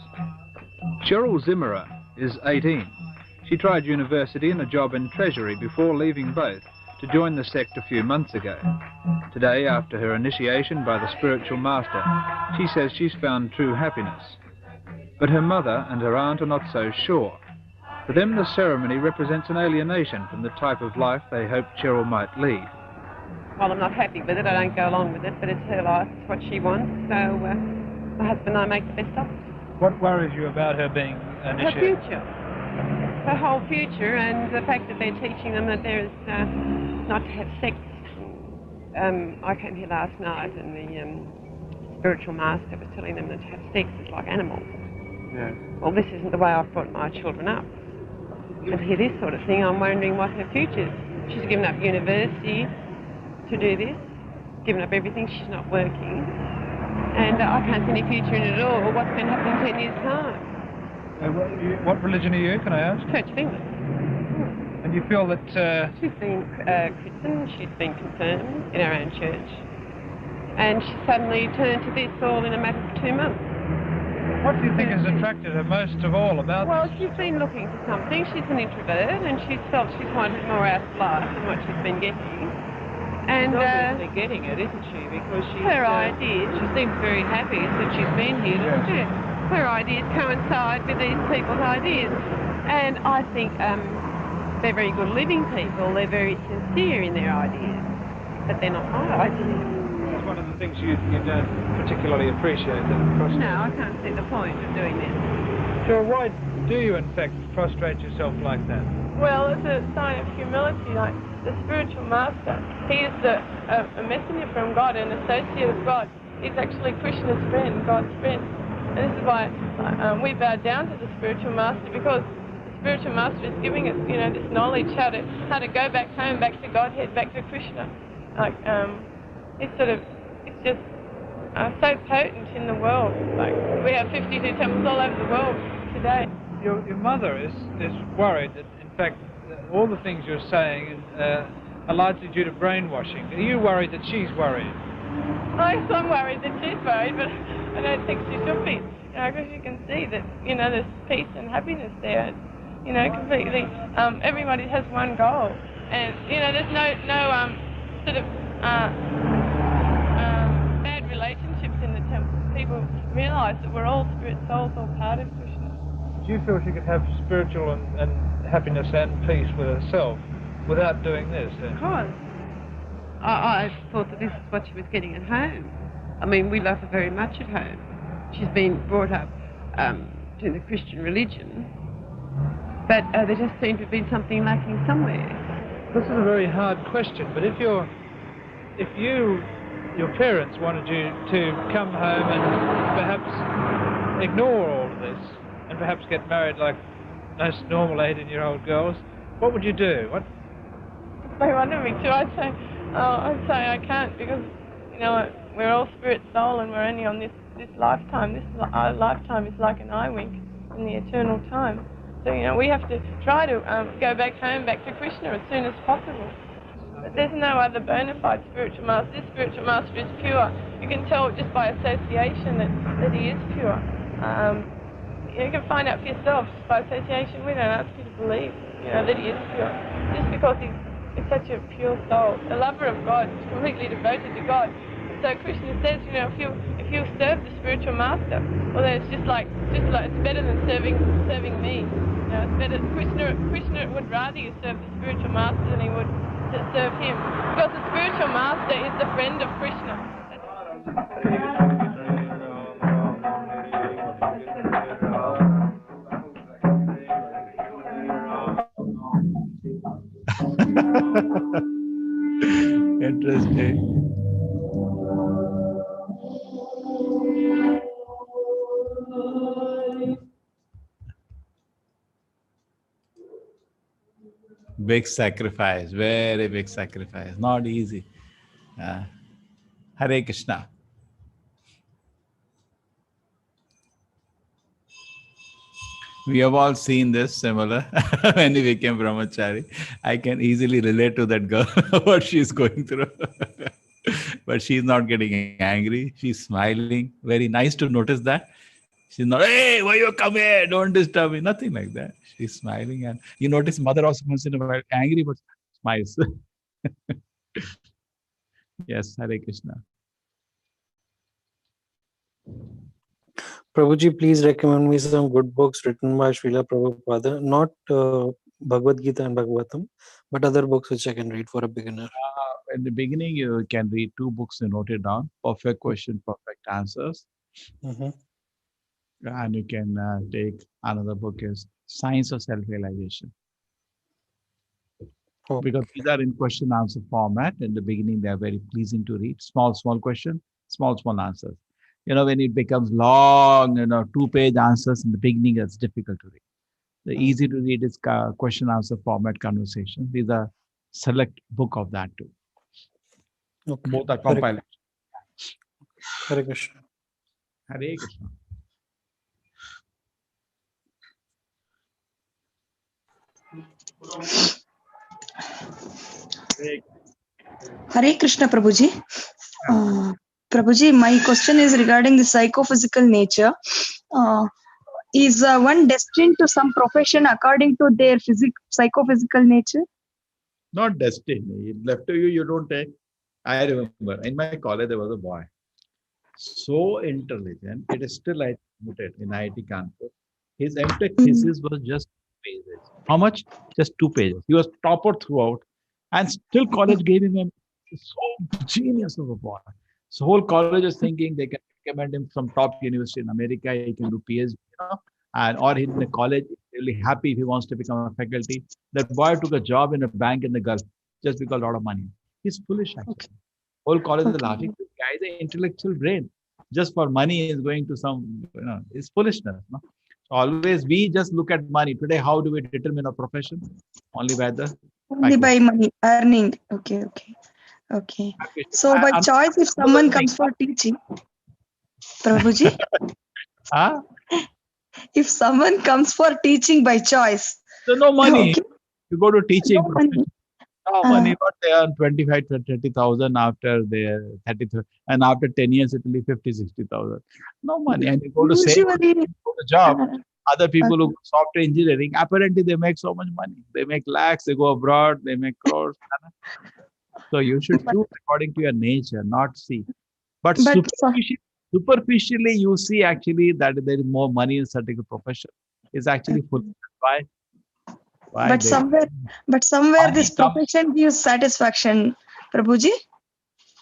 Cheryl Zimmerer is 18. She tried university and a job in Treasury before leaving both to join the sect a few months ago. Today, after her initiation by the spiritual master, she says she's found true happiness. But her mother and her aunt are not so sure. For them, the ceremony represents an alienation from the type of life they hoped Cheryl might lead. Well, I'm not happy with it. I don't go along with it, but it's her life. It's what she wants. So my husband and I make the best of it. What worries you about her being initiated? Her future. Her whole future, and the fact that they're teaching them that there is not to have sex. I came here last night and the spiritual master was telling them that to have sex is like animals. Yeah. Well, this isn't the way I've brought my children up. And to hear this sort of thing, I'm wondering what her future is. She's given up university to do this, given up everything, she's not working. And I can't see any future in it at all. What's going to happen in 10 years' time? What religion are you, can I ask? Church of England. And you feel that... She's been Christian, she's been confirmed in our own church. And she suddenly turned to this all in a matter of 2 months. What do you think has attracted her most of all about Well, she's been looking for something. She's an introvert and she's felt she's wanted more out of life than what she's been getting. And she's obviously getting it, isn't she? Because she's, her ideas... She seems very happy since she's been here, doesn't she? Her ideas coincide with these people's ideas. And I think they're very good living people. They're very sincere in their ideas. But they're not my ideas. That's one of the things you don't particularly appreciate. No, I can't see the point of doing this. So why do you, in fact, prostrate yourself like that? Well, it's a sign of humility. Like the spiritual master, he is a messenger from God, an associate of God. He's actually Krishna's friend, God's friend. And this is why we bow down to the spiritual master, because the spiritual master is giving us, this knowledge how to go back home, back to Godhead, back to Krishna. Like it's just so potent in the world. Like we have 52 temples all over the world today. Your mother is worried that, in fact, all the things you're saying are largely due to brainwashing. Are you worried that she's worried? I'm worried that she's worried, but I don't think she should be. Because you can see that, there's peace and happiness there. Completely. Everybody has one goal, and there's no sort of bad relationships in the temple. People realise that we're all spirit souls, all part of Krishna. Do you feel she could have spiritual and happiness and peace with herself without doing this? Of course. I thought that this is what she was getting at home. I mean, we love her very much at home. She's been brought up to the Christian religion, but there just seemed to have been something lacking somewhere. This is a very hard question, but if your parents wanted you to come home and perhaps ignore all of this and perhaps get married like most normal 18-year-old girls, what would you do? What? They wanted me to. I'd say I can't because, you know, we're all spirit soul and we're only on this lifetime. Our lifetime is like an eye wink in the eternal time. So, you know, we have to try to go back home, back to Krishna as soon as possible. But there's no other bona fide spiritual master. This spiritual master is pure. You can tell just by association that he is pure. You can find out for yourself just by association. We don't ask you to believe, you know, that he is pure. Just because he's such a pure soul, a lover of God, completely devoted to God. So Krishna says, you know, if you serve the spiritual master, well, then it's just like it's better than serving me. You know, it's better. Krishna would rather you serve the spiritual master than he would serve him, because the spiritual master is the friend of Krishna. Interesting. Big sacrifice, very big sacrifice. Not easy. Hare Krishna. We have all seen this similar when we became brahmachari. I can easily relate to that girl, what she's going through. But she's not getting angry. She's smiling. Very nice to notice that. She's not, hey, why you come here? Don't disturb me. Nothing like that. She's smiling. And you notice mother also once in a while angry, but smiles. Yes, Hare Krishna. Prabhuji, please recommend me some good books written by Srila Prabhupada, not Bhagavad Gita and Bhagavatam, but other books which I can read for a beginner. In the beginning, you can read 2 books and note it down. Perfect Question, Perfect Answers. And you can take another book is Science of Self-Realization. Because these are in question answer format. In the beginning, they are very pleasing to read. Small question, small answers. You know, when it becomes long, 2-page answers in the beginning, it's difficult to read. The easy to read is question answer format conversation. These are select book of that too. Both are compiled. Hare Krishna. Hare Krishna. Hare Krishna, Prabhuji. Prabhuji, my question is regarding the psychophysical nature. Is one destined to some profession according to their psychophysical nature? Not destined. It left to you, you don't take. I remember in my college, there was a boy. So intelligent. It is still admitted in IIT Kanpur. His MTech thesis was just 2 pages. How much? Just 2 pages. He was topper throughout. And still college gave him a so genius of a boy. So whole college is thinking they can recommend him from top university in America. He can do PhD, and or in the college, really happy if he wants to become a faculty. That boy took a job in a bank in the Gulf just because a lot of money. He's foolish actually. Whole college is laughing. This guy is an intellectual brain. Just for money is going to some, it's foolishness. No? So always we just look at money. Today, how do we determine a profession? Only by the by money, earning. Okay. So by choice, if someone comes for teaching, Prabhuji, if someone comes for teaching by choice, so no money. You go to teaching. No money. But they earn 25 to 30,000 after their 33, and after 10 years it will be 50, 60,000. No money, and you go to say go to job. Other people who go software engineering, apparently they make so much money. They make lakhs. They go abroad. They make crores. So you should choose according to your nature, not see. But superficially, you see actually that there is more money in certain profession. It's actually full. Why? But somewhere this profession gives satisfaction, Prabhuji.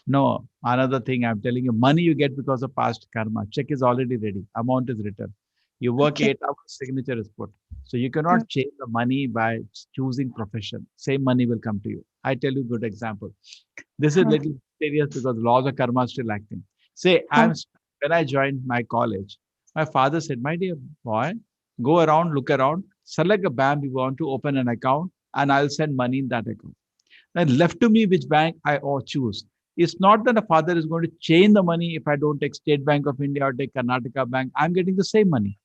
No, another thing I'm telling you, money you get because of past karma. Check is already ready. Amount is written. You work 8 hours, signature is put. So you cannot change the money by choosing profession. Same money will come to you. I tell you a good example. This is little serious because laws of karma are still acting. Say, when I joined my college, my father said, my dear boy, Go around, look around, select a bank you want to open an account, and I'll send money in that account. Then left to me which bank I or choose. It's not that a father is going to change the money if I don't take State Bank of India or take Karnataka Bank. I'm getting the same money.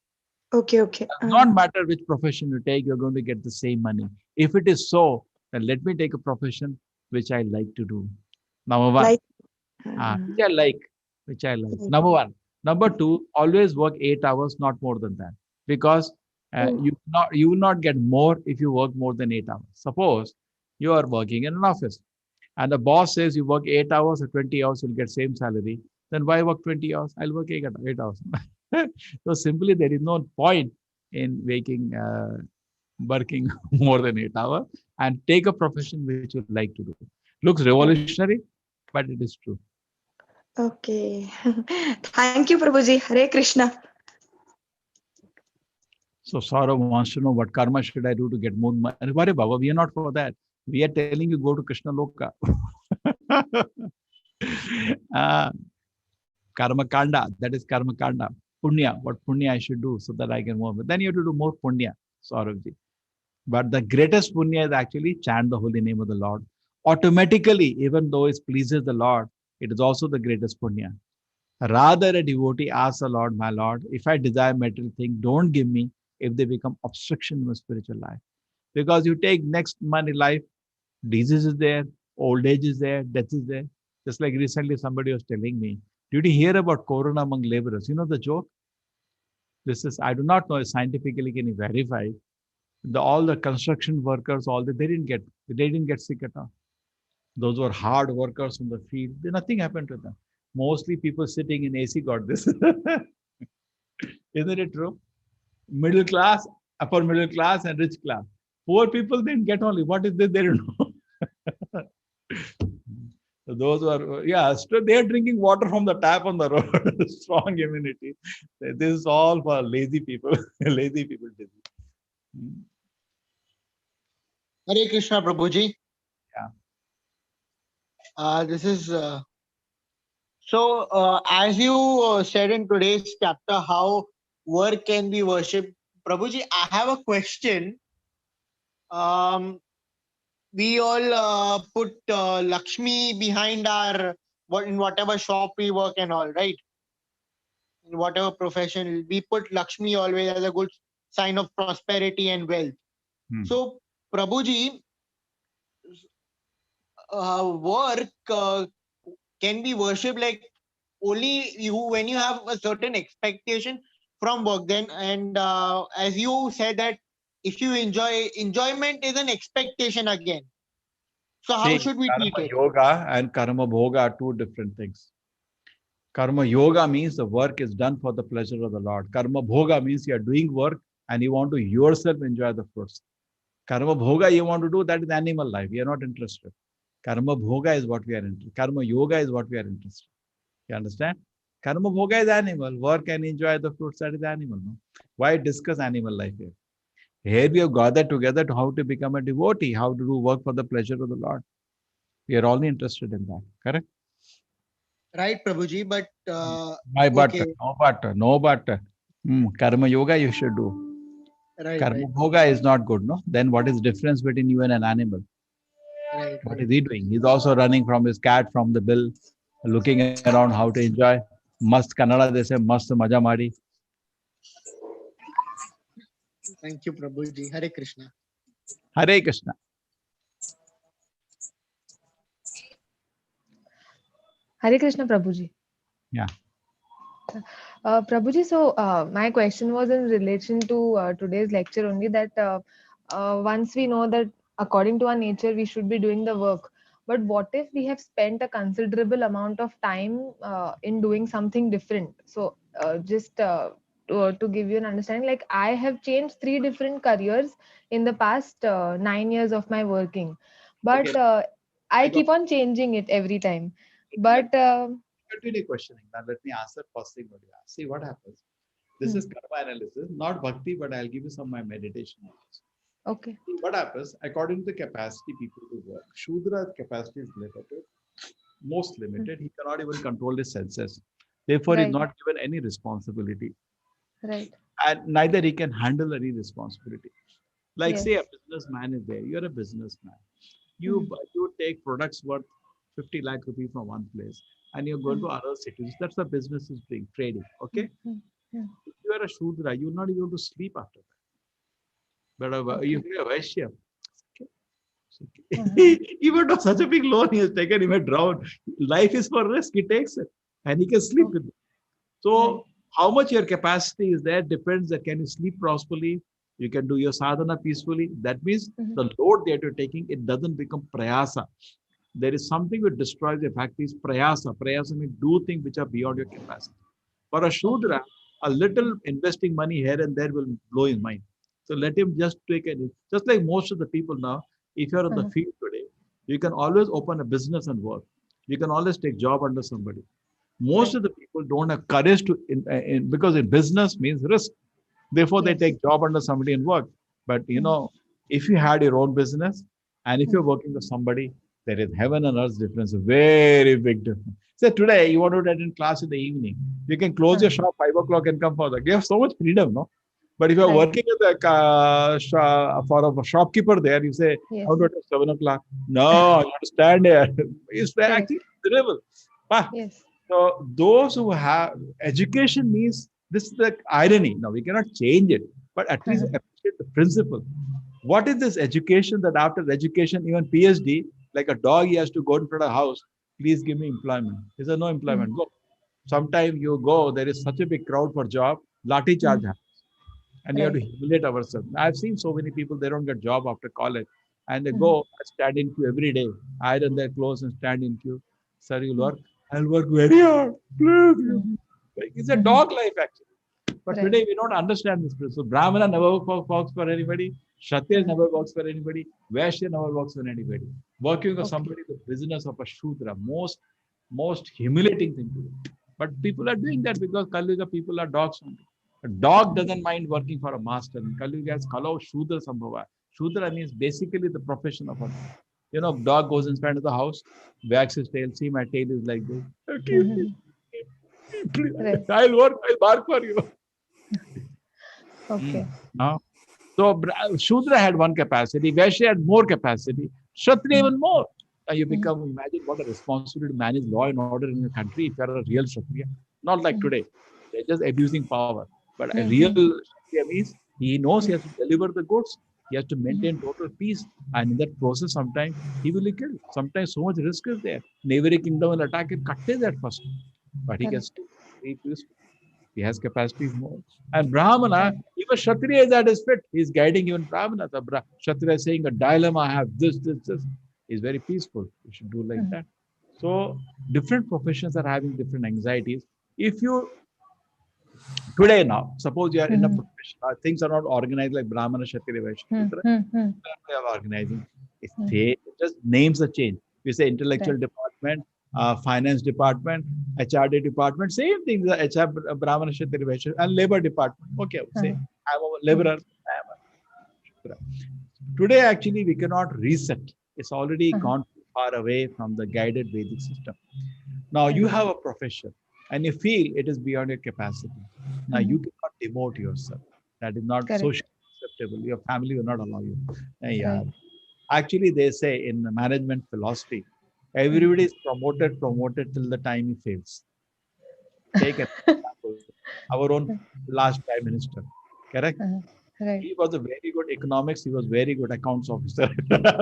Okay, okay. It does not matter which profession you take, you're going to get the same money. If it is so, then let me take a profession which I like to do. Number one. Like, Which I like. Which I like. Number one. Number two, always work 8 hours, not more than that. Because you will not get more if you work more than 8 hours. Suppose you are working in an office and the boss says you work 8 hours or 20 hours, you'll get same salary. Then why work 20 hours? I'll work 8 hours. So simply there is no point in working more than 8 hours, and take a profession which you like to do. Looks revolutionary, but it is true. okay. Thank you, Prabhuji. Hare Krishna. So Saurav wants to know what karma should I do to get more money. Why, Baba, we are not for that. We are telling you go to Krishna Loka. Karma Kanda, that is Karma Kanda. Punya, what punya I should do so that I can more. But then you have to do more punya, Sauravji. But the greatest punya is actually chant the holy name of the Lord. Automatically, even though it pleases the Lord, it is also the greatest punya. Rather, a devotee asks the Lord, my Lord, if I desire material things, don't give me if they become obstruction in my spiritual life. Because you take next money life, disease is there, old age is there, death is there. Just like recently somebody was telling me, did you hear about corona among laborers? You know the joke? This is, I do not know if scientifically can you verify. All the construction workers, they didn't get sick at all. Those were hard workers in the field. Nothing happened to them. Mostly people sitting in AC got this. Isn't it true? Middle class, upper middle class, and rich class. Poor people didn't get only. What is this? They don't know. So those who are, they are drinking water from the tap on the road. Strong immunity. This is all for lazy people. Lazy people. Hare Krishna, Prabhuji. Yeah. This is as you said in today's chapter, how work can be worshipped. Prabhuji, I have a question. We all put Lakshmi behind in whatever shop we work and all, right? In whatever profession, we put Lakshmi always as a good sign of prosperity and wealth. So, Prabhuji, work can be worshipped like only when you have a certain expectation from work. Then, and as you said that if you enjoyment is an expectation again. So how should we treat it? Karma yoga and karma bhoga are two different things. Karma yoga means the work is done for the pleasure of the Lord. Karma bhoga means you are doing work and you want to yourself enjoy the fruits. Karma bhoga you want to do, that is animal life. We are not interested. Karma bhoga is what we are interested. Karma yoga is what we are interested. You understand? Karma bhoga is animal. Work and enjoy the fruits, that is animal. No? Why discuss animal life here? Here we have gathered together to how to become a devotee, how to do work for the pleasure of the Lord. We are only interested in that. Correct? Right, Prabhuji, but no but. Karma yoga you should do. Right, Karma bhoga is not good, no? Then what is the difference between you and an animal? Right, what is he doing? He's also running from his cat from the bill, looking around how to enjoy. Mast Kannada, they say, mast maja madi. Thank you, Prabhuji. Hare Krishna. Hare Krishna. Hare Krishna, Prabhuji. Yeah. Prabhuji, so my question was in relation to today's lecture only that once we know that according to our nature we should be doing the work, but what if we have spent a considerable amount of time in doing something different? So just to give you an understanding, like I have changed 3 different careers in the past 9 years of my working, but I keep on changing it every time. But continue questioning. Now let me answer first thing what you ask. See what happens. This is karma analysis, not bhakti, but I'll give you some of my meditation knowledge. Okay. What happens, according to the capacity people to work, Shudra's capacity is limited, most limited. He cannot even control his senses. Therefore, he's not given any responsibility. Right. and neither he can handle any responsibility. Like say a Yes. businessman is there, you're a businessman. You take products worth 50 lakh rupees from one place and you go to other cities. That's the business is doing, trading. Okay. If you are a Shudra, you'll not be able to sleep after that. But if you're a Vaishya, even though such a big loan he has taken, he may drown. Life is for risk, he takes it and he can sleep with it. So how much your capacity is there depends that can you sleep properly, you can do your sadhana peacefully. That means the load that you're taking, it doesn't become prayasa. There is something which destroys the fact is prayasa. Prayasa means do things which are beyond your capacity. For a Shudra, a little investing money here and there will blow his mind. So let him just take it. Just like most of the people now, if you're on the field today, you can always open a business and work. You can always take job under somebody. Most of the people don't have courage to, because in business means risk. Therefore, they take job under somebody and work. But you know, if you had your own business and if you're working with somebody, there is heaven and earth difference, a very big difference. So today, you want to attend class in the evening, you can close your shop 5 o'clock and come for that. You have so much freedom, no? But if you're working at the for a shopkeeper there, you say, how to attend 7 o'clock? No, you have to stand there. It's actually terrible. So those who have education means this is the irony. Now we cannot change it, but at least appreciate the principle. What is this education that after education, even PhD, like a dog, he has to go in front of a house. Please give me employment. He said, no employment. Go. Sometime you go, there is such a big crowd for job, lathi charge happens. And you have to humiliate ourselves. I've seen so many people, they don't get job after college. And they go stand in queue every day, iron their clothes and stand in queue. Sir, you'll work. I'll work very hard. Please. It's a dog life actually. But today we don't understand this principle. Brahmana never works for anybody. Kshatriya never works for anybody. Vaishya never works for anybody. Working for somebody is the business of a Shudra. Most humiliating thing to do. But people are doing that because Kali Yuga people are dogs only. A dog doesn't mind working for a master. Kali Yuga is Kalau Shudra Sambhava. Shudra means basically the profession of a dog goes in front of the house, wags his tail. See, my tail is like this. I'll work, I'll bark for you. No. So Shudra had one capacity, Vaishya had more capacity, Kshatriya even more. You imagine what a responsibility to manage law and order in a country if you are a real Kshatriya. Not like today. They're just abusing power. But a real Kshatriya means he knows he has to deliver the goods. He has to maintain total peace. And in that process, sometimes he will be killed. Sometimes so much risk is there. Neighboring kingdom will attack him, cut his head first. But he can still be peaceful. He has capacities more. And Brahmana, even Kshatriya is at his fit. He is guiding even Brahmana. The Kshatriya is saying a dilemma, I have this. He's very peaceful. You should do like that. So different professions are having different anxieties. If you today now, suppose you are in a profession, things are not organized like Brahmana, Kshatriya, Vaishya. They are organizing. It just names are changed. We say intellectual department, finance department, HRD department, same thing. The HR, Brahmana, Kshatriya, Vaishya, and labor department. Okay, say I'm a laborer. Today, actually, we cannot reset. It's already gone too far away from the guided Vedic system. Now you have a profession and you feel it is beyond your capacity. Now you cannot demote yourself. That is not socially acceptable. Your family will not allow you. Actually, they say in the management philosophy, everybody is promoted till the time he fails. Take an example. Our own last prime minister, correct? He was a very good economics. He was very good accounts officer.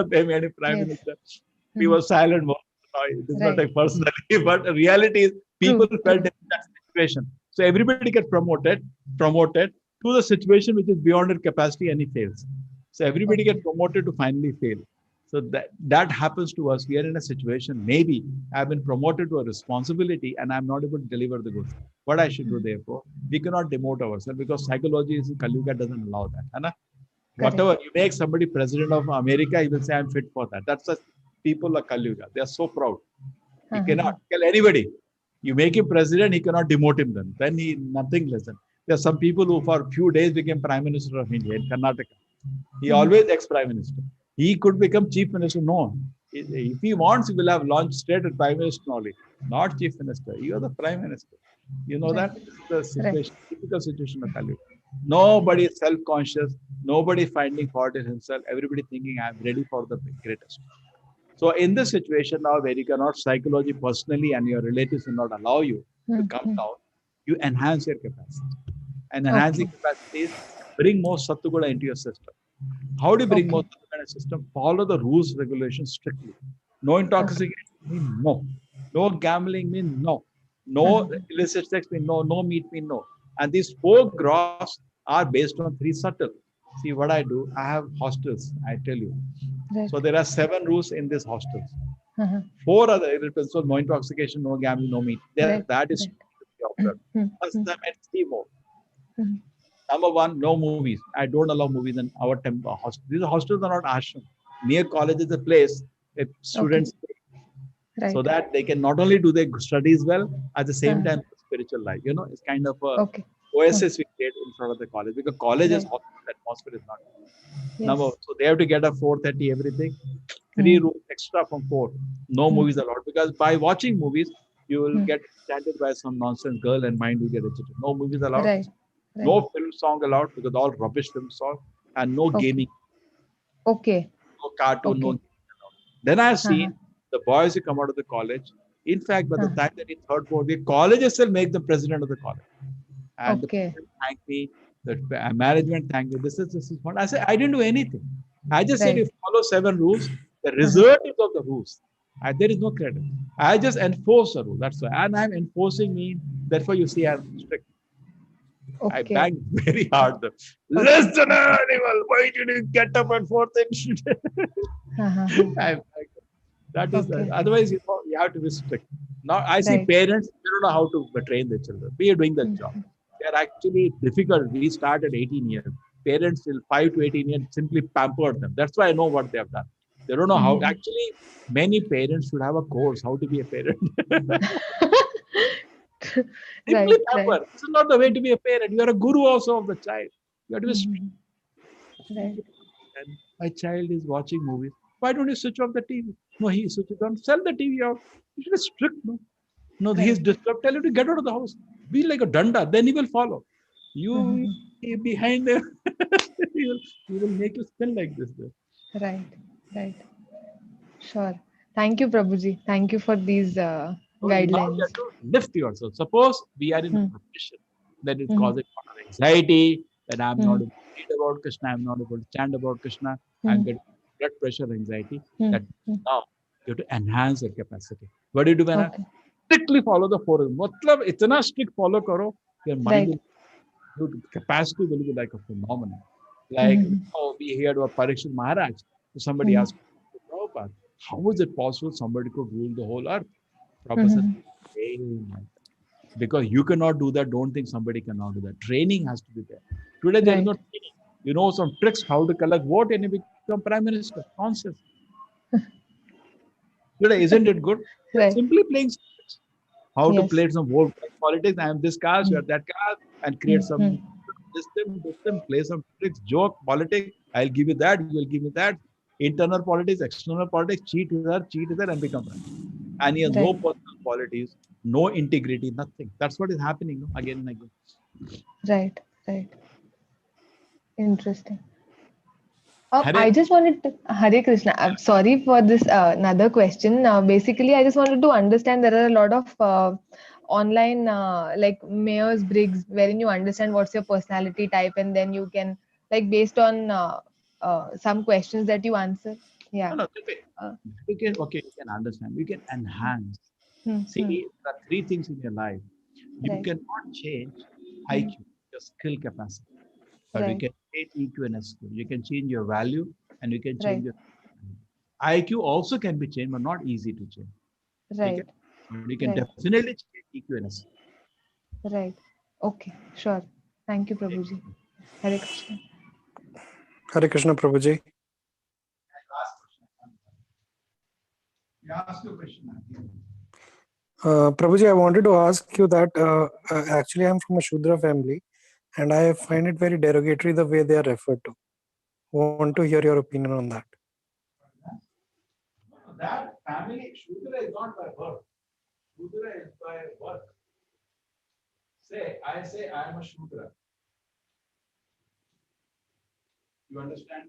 They made him prime minister. He was silent. It is not like personally, but the reality is people felt in that situation. So everybody gets promoted to the situation which is beyond their capacity and he fails. So everybody gets promoted to finally fail. So that happens to us. We are in a situation, maybe I've been promoted to a responsibility and I'm not able to deliver the goods. What I should do, therefore, we cannot demote ourselves because psychology is Kali Yuga doesn't allow that. Right? Whatever you make somebody president of America, he will say, I'm fit for that. That's the people of Kali Yuga. They are so proud. He cannot tell anybody. You make him president, he cannot demote him then. Then he nothing less than. There are some people who for a few days became prime minister of India in Karnataka. He always ex-prime minister. He could become chief minister. No. If he wants, he will have launched straight at prime minister only. Not chief minister. You are the prime minister. You know that? This is the situation, typical situation of Kali Yuga. Nobody is self-conscious. Nobody finding fault in himself. Everybody thinking, I'm ready for the greatest. So in this situation now where you cannot psychology personally and your relatives will not allow you to come down, you enhance your capacity. And enhancing capacity is bring more Sattva into your system. How do you bring more Sattva in a system? Follow the rules, regulations strictly. No intoxication means no. No gambling means no. No illicit sex means no. No meat means no. And these 4 gross are based on 3 subtle. See what I do? I have hostels, I tell you. So there are 7 rules in these hostels. 4 other irritants, so no intoxication, no gambling, no meat. That is observed. Plus them and 3 more. Number 1, no movies. I don't allow movies in our temple hostel. These hostels are not ashram. Near college is a place if students so that they can not only do their studies well, at the same time spiritual life. You know, it's kind of a oasis we create in front of the college because college is hostel, atmosphere is not. Number, so they have to get a 4:30 everything. 3 rooms extra from 4. No movies allowed because by watching movies you will get enchanted by some nonsense girl and mind will get agitated. No movies allowed. No film song allowed because all rubbish film song and no gaming. No cartoon, no gaming allowed. Then I have seen the boys who come out of the college. In fact, by the time that in 3rd, 4th, the colleges still make the president of the college. And the president thanked me, the management thanked me. This is what I said. I didn't do anything. I just said you follow 7 rules. The result is of the rules. There is no credit. I just enforce the rule. That's why. And I'm enforcing me. Therefore, you see, I'm strict. I banged very hard. Less than an animal. Why did you get up at 4:30? That is otherwise you have to be strict. Now I see parents they don't know how to train their children. We are doing the job. They are actually difficult. We start at 18 years. Parents till 5 to 18 years simply pampered them. That's why I know what they have done. They don't know how. Actually, many parents should have a course how to be a parent. Simply pamper. This is not the way to be a parent. You are a guru also of the child. You have to be strict. And my child is watching movies. Why don't you switch off the TV? No, he switches on. Sell the TV off. You should be strict. No, he is disturbed. Tell him to get out of the house. Be like a danda. Then he will follow. You behind him. he will make you spin like this. Right. Sure. Thank you, Prabhuji. Thank you for these Now guidelines. you have to lift yourself. Suppose we are in a profession that is causing a lot of anxiety, that I'm not able to read about Krishna, I'm not able to chant about Krishna, I'm getting blood pressure, anxiety. That now you have to enhance your capacity. What do you do when I strictly follow the 4 rules? Matlab, itna strict follow karo, your mind will, capacity will be like a phenomenon. Like we heard about Parikshit Maharaj. Somebody asked Prabhupada, how is it possible somebody could rule the whole earth? Prabhupada said, because you cannot do that, don't think somebody cannot do that. Training has to be there. Today there is no training. You know some tricks how to collect vote and you become prime minister. Nonsense. Today, isn't it good? Simply playing tricks. How to play some vote politics. I am this caste, you are that caste, and create some system, play some tricks, joke, politics. I'll give you that, you will give me that. Internal politics, external politics, cheat here, and become prime. And he has no personal qualities, no integrity, nothing. That's what is happening again and again. Right. Interesting. I just wanted to, Hare Krishna. I'm sorry for this another question. Basically, I just wanted to understand there are a lot of online like Myers Briggs wherein you understand what's your personality type and then you can like based on some questions that you answer. Yeah. No, you can understand. You can enhance. See, there are 3 things in your life. You cannot change IQ, your skill capacity. But you can change EQ and SQ. You can change your value and you can change your IQ also can be changed, but not easy to change. You can definitely change EQ and SQ. Right. Okay. Sure. Thank you, Prabhuji. Hare Krishna. Hare Krishna, Prabhuji. Prabhuji, I wanted to ask you that actually I'm from a Shudra family and I find it very derogatory the way they are referred to. Want to hear your opinion on that. That family, Shudra is not by birth. Shudra is by work. I say I am a Shudra. You understand?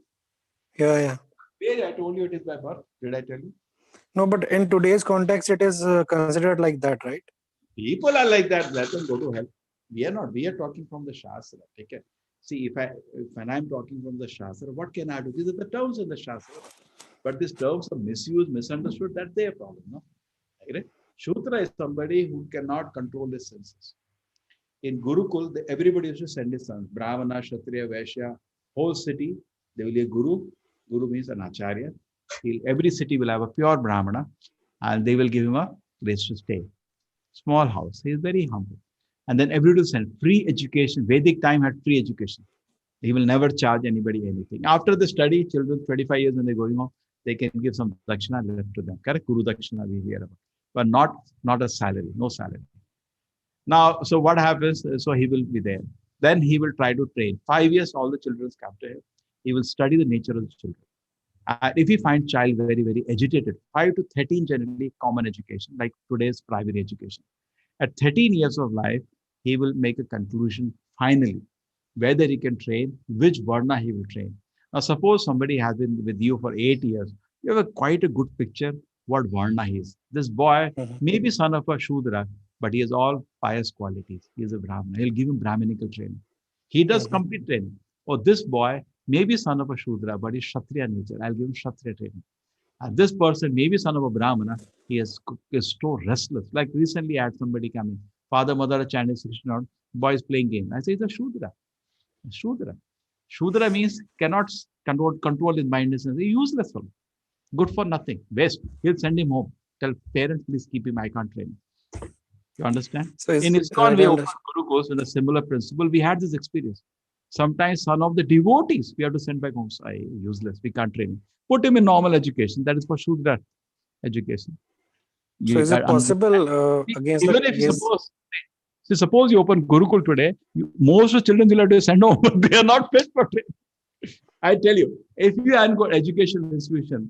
Yeah. Where I told you it is by birth. Did I tell you? No, but in today's context, it is considered like that, right? People are like that. Let them go to hell. We are not. We are talking from the Shastra. Okay. See, when I'm talking from the Shastra, what can I do? These are the terms in the Shastra. But these terms are misused, misunderstood. That's their problem. No? Right? Shudra is somebody who cannot control his senses. In Gurukul, everybody used to send his sons. Brahmana, Kshatriya, Vaishya, whole city, there will be a Guru. Guru means an Acharya. Every city will have a pure Brahmana and they will give him a place to stay. Small house. He is very humble. And then everybody will send free education. Vedic time had free education. He will never charge anybody anything. After the study, children 25 years when they're going home, they can give some dakshina left to them. Correct? Guru dakshina we hear about. But not a salary, no salary. Now, so what happens? So he will be there. Then he will try to train. 5 years, all the children come to him. He will study the nature of the children. And if he finds child very, very agitated, 5 to 13 generally common education, like today's private education. At 13 years of life, he will make a conclusion finally, whether he can train, which varna he will train. Now, suppose somebody has been with you for 8 years. You have quite a good picture what varna he is. This boy may be son of a Shudra, but he has all pious qualities. He is a Brahmana. He'll give him Brahminical training. He does complete training. Or this boy may be son of a Shudra, but he's Kshatriya nature. I'll give him Kshatriya training. And this person may be son of a Brahmana. He is so restless. Like recently I had somebody coming. Father, mother are chanting Krishna. Boy is playing game. I say, it's a Shudra. Shudra. Shudra means cannot control his mind. He's useless fellow. Good for nothing. Waste. He'll send him home. Tell parents, please keep him. I can't train him. You understand? So in ISKCON, we opened Gurukuls with a similar principle. We had this experience. Sometimes son of the devotees, we have to send back home. So, useless. We can't train him. Put him in normal education. That is for Shudra education. So is it possible against even if you suppose you open Gurukul today, most of the children will have to send home. They are not fit for training. I tell you, if you have got educational institution,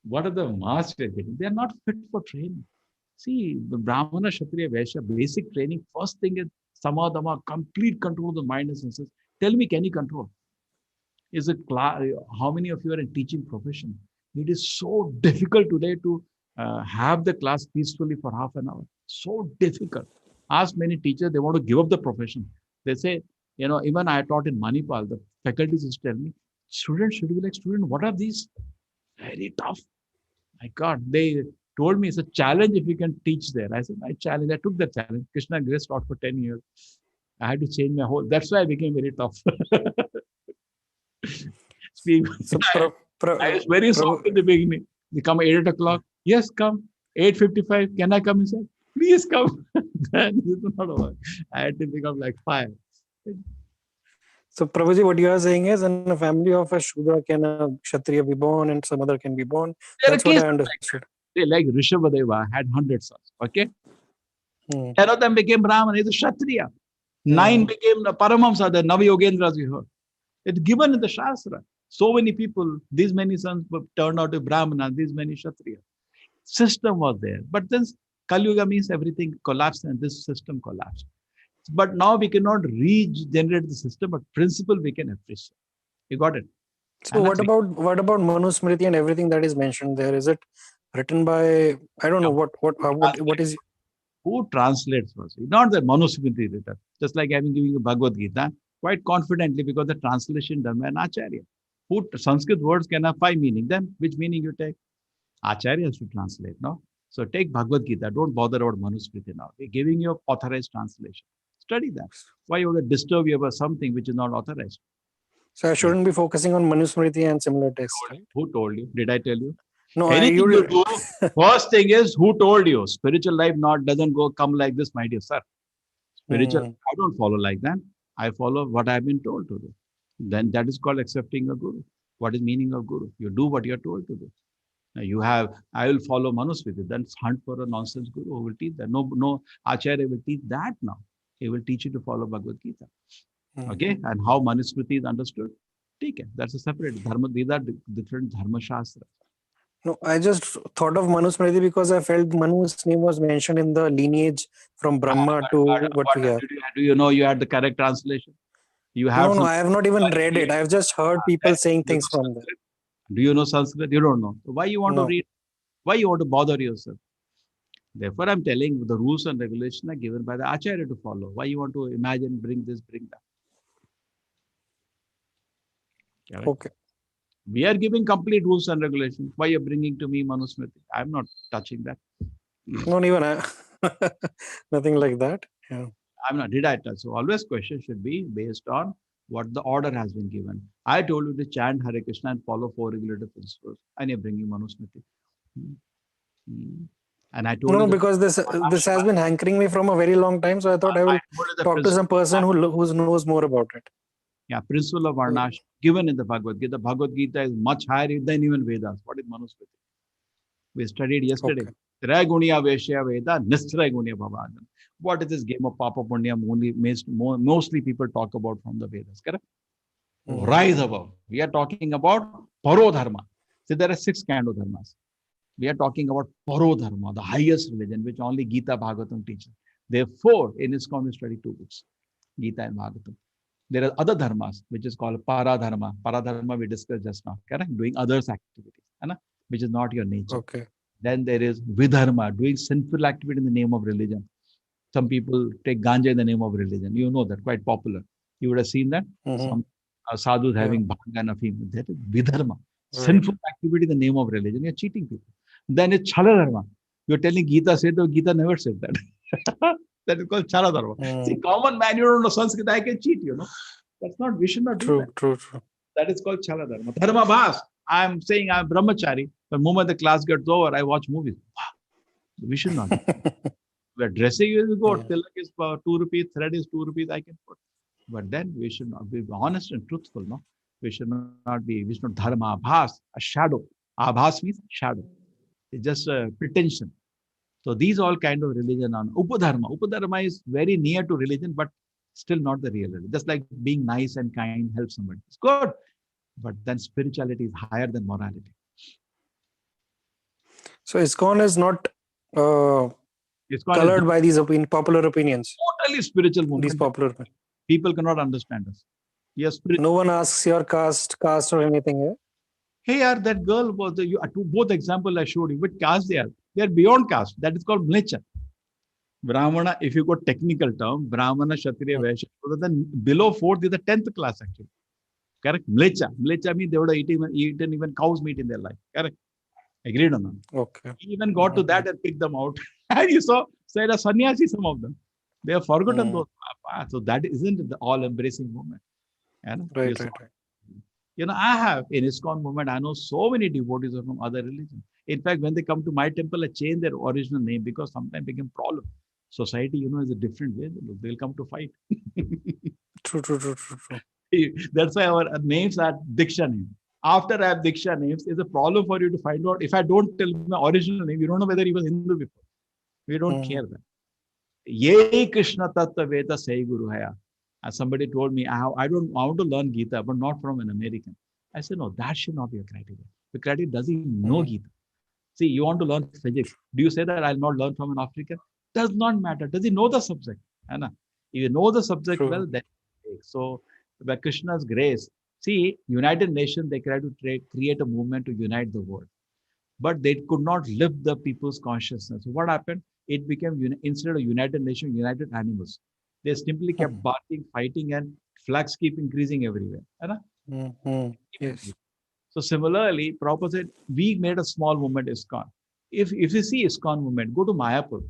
what are the marks they are getting? They are not fit for training. See, the Brahmana, Kshatriya, Vaishya, basic training, first thing is Samadama, complete control of the mind and senses. Tell me, can you control? Is it how many of you are in teaching profession? It is so difficult today to have the class peacefully for half an hour. So difficult. Ask many teachers, they want to give up the profession. They say, even I taught in Manipal, the faculties used to tell me, students should be like, student, what are these? Very tough. My God, they told me it's a challenge if you can teach there. I said, I took the challenge. Krishna Grace taught for 10 years. I had to change my whole, that's why I became very tough. I was very soft in the beginning. They come at 8 o'clock. Yes, come. 8:55. Can I come inside? Please come. Then this is not over. I had to become like fire. So, Prabhuji, what you are saying is, in a family of a Shudra, can a Kshatriya be born and some other can be born? That's what I understood. Like Rishabhadeva had 100 sons. Okay? 10 of them became Brahman. He's a Kshatriya. 9 became the Paramhamsa, the Navayogendras we heard. It's given in the Shastra. So many people, these many sons turned out to Brahmana, these many Kshatriya. System was there. But then Kali Yuga means everything collapsed and this system collapsed. But now we cannot regenerate the system, but principle we can appreciate. You got it? So what about Manusmriti and everything that is mentioned there? Is it written by, I don't know, what is... Who translates first? Not the Manusmriti written. Just like I've been giving you Bhagavad Gita, quite confidently because the translation done by an Acharya. Sanskrit words can have 5 meanings. Then which meaning you take? Acharya has to translate, no? So take Bhagavad Gita. Don't bother about Manusmriti now. We're giving you authorized translation. Study that. Why you want to disturb you about something which is not authorized? So I shouldn't be focusing on Manusmriti and similar texts. Right? Who told you? Did I tell you? No, anything you do, first thing is who told you? Spiritual life doesn't come like this, my dear sir. Spiritual, I don't follow like that. I follow what I've been told to do. Then that is called accepting a guru. What is meaning of guru? You do what you're told to do. Now I will follow Manusmriti. Then hunt for a nonsense guru who will teach that. No Acharya will teach that now. He will teach you to follow Bhagavad Gita. Okay? And how Manusmriti is understood? Take it. That's a separate dharma. These are different dharma shastra. No, I just thought of Manusmriti because I felt Manu's name was mentioned in the lineage from Brahma to what we have. Do you know you had the correct translation? You have No, some. I have not even read it. I have just heard people saying You know things from there. Sanskrit? Do you know Sanskrit? You don't know. So why you want to No. read? Why you want to bother yourself? Therefore, I'm telling you, the rules and regulations are given by the Acharya to follow. Why you want to imagine, bring this, bring that? Correct? Okay. We are giving complete rules and regulations. Why you're bringing to me Manusmriti? I'm not touching that. Not even I. Nothing like that. Yeah. I'm not. Did I touch? So always question should be based on what the order has been given. I told you to chant Hare Krishna and follow 4 regulative principles, and you're bringing Manusmriti. And I told No, you that because this has been hankering me from a very long time. So I thought I will told you the talk to some person principle who knows more about it. Yeah, principle of Varnash given in the Bhagavad Gita. The Bhagavad Gita is much higher than even Vedas. What is Manusmriti? We studied yesterday. Triguniya Veshya Veda, Nistriguniya Bhavajan. What is this game of Papa Punya? Mostly people talk about from the Vedas, correct? Rise above. We are talking about Parodharma. See, there are 6 kind of dharmas. We are talking about Parodharma, the highest religion, which only Gita Bhagavatam teaches. Therefore, in ISKCON we study 2 books, Gita and Bhagavatam. There are other dharmas, which is called paradharma. Paradharma we discussed just now, correct? Doing others activities, which is not your nature. Okay. Then there is vidharma, doing sinful activity in the name of religion. Some people take ganja in the name of religion. You know that, quite popular. You would have seen that. Some sadhus having bhang and afim. That is vidharma. Sinful activity in the name of religion. You're cheating people. Then it's chaladharma. You're telling Gita said, though Gita never said that. That is called chaladharma. See, common man, you don't know Sanskrit, I can cheat, That's not, we should not do that. True. That is called chaladharma. Dharma bhas. I'm saying I'm brahmachari. The moment the class gets over, I watch movies. Wow. We should not do that. We're dressing, you will go. Tilak is 2 rupees, thread is 2 rupees, I can put. But then we should not be honest and truthful, no? We should not be, we should not dharma, abhas, a shadow. Abhas means shadow. It's just a pretension. So these all kind of religion on Upadharma. Upadharma is very near to religion, but still not the real religion. Just like being nice and kind helps somebody. It's good. But then spirituality is higher than morality. So ISKCON is not colored by these popular opinions. Totally spiritual movement. These popular people cannot understand us. Yes, no one asks your caste or anything here. Hey, that girl was both example I showed you. Which caste they are? They are beyond caste. That is called mlecha. Brahmana, if you go technical term, Brahmana, Kshatriya, Vaishya, then below 4th is the 10th class actually. Correct? Mlecha. Mlecha means they would have eaten even cow's meat in their life. Correct? Agreed on that? Okay. He even got to that and picked them out. And you saw, said a sannyasi, some of them. They have forgotten those. So that isn't the all-embracing movement. Right. I have in ISKCON movement, I know so many devotees are from other religions. In fact, when they come to my temple, I change their original name because sometimes become problem. Society, is a different way. They'll come to fight. True. That's why our names are Diksha names. After I have Diksha names, it's a problem for you to find out. If I don't tell my original name, you don't know whether he was Hindu before. We don't care that. Ye Krishna Tattva Veda Sai Guru Haya. As somebody told me, I want to learn Gita, but not from an American. I said, no, that should not be a criteria. The criteria doesn't know Gita. See, you want to learn physics. Do you say that I'll not learn from an African? Does not matter. Does he know the subject? If you know the subject well, then so by Krishna's grace, see, United Nations, they tried to create a movement to unite the world. But they could not lift the people's consciousness. So what happened? It became, instead of United Nations, United Animals. They simply kept barking, fighting, and flags keep increasing everywhere. Yes. So similarly, Prabhupada said, we made a small movement, ISKCON. If you see ISKCON movement, go to Mayapur.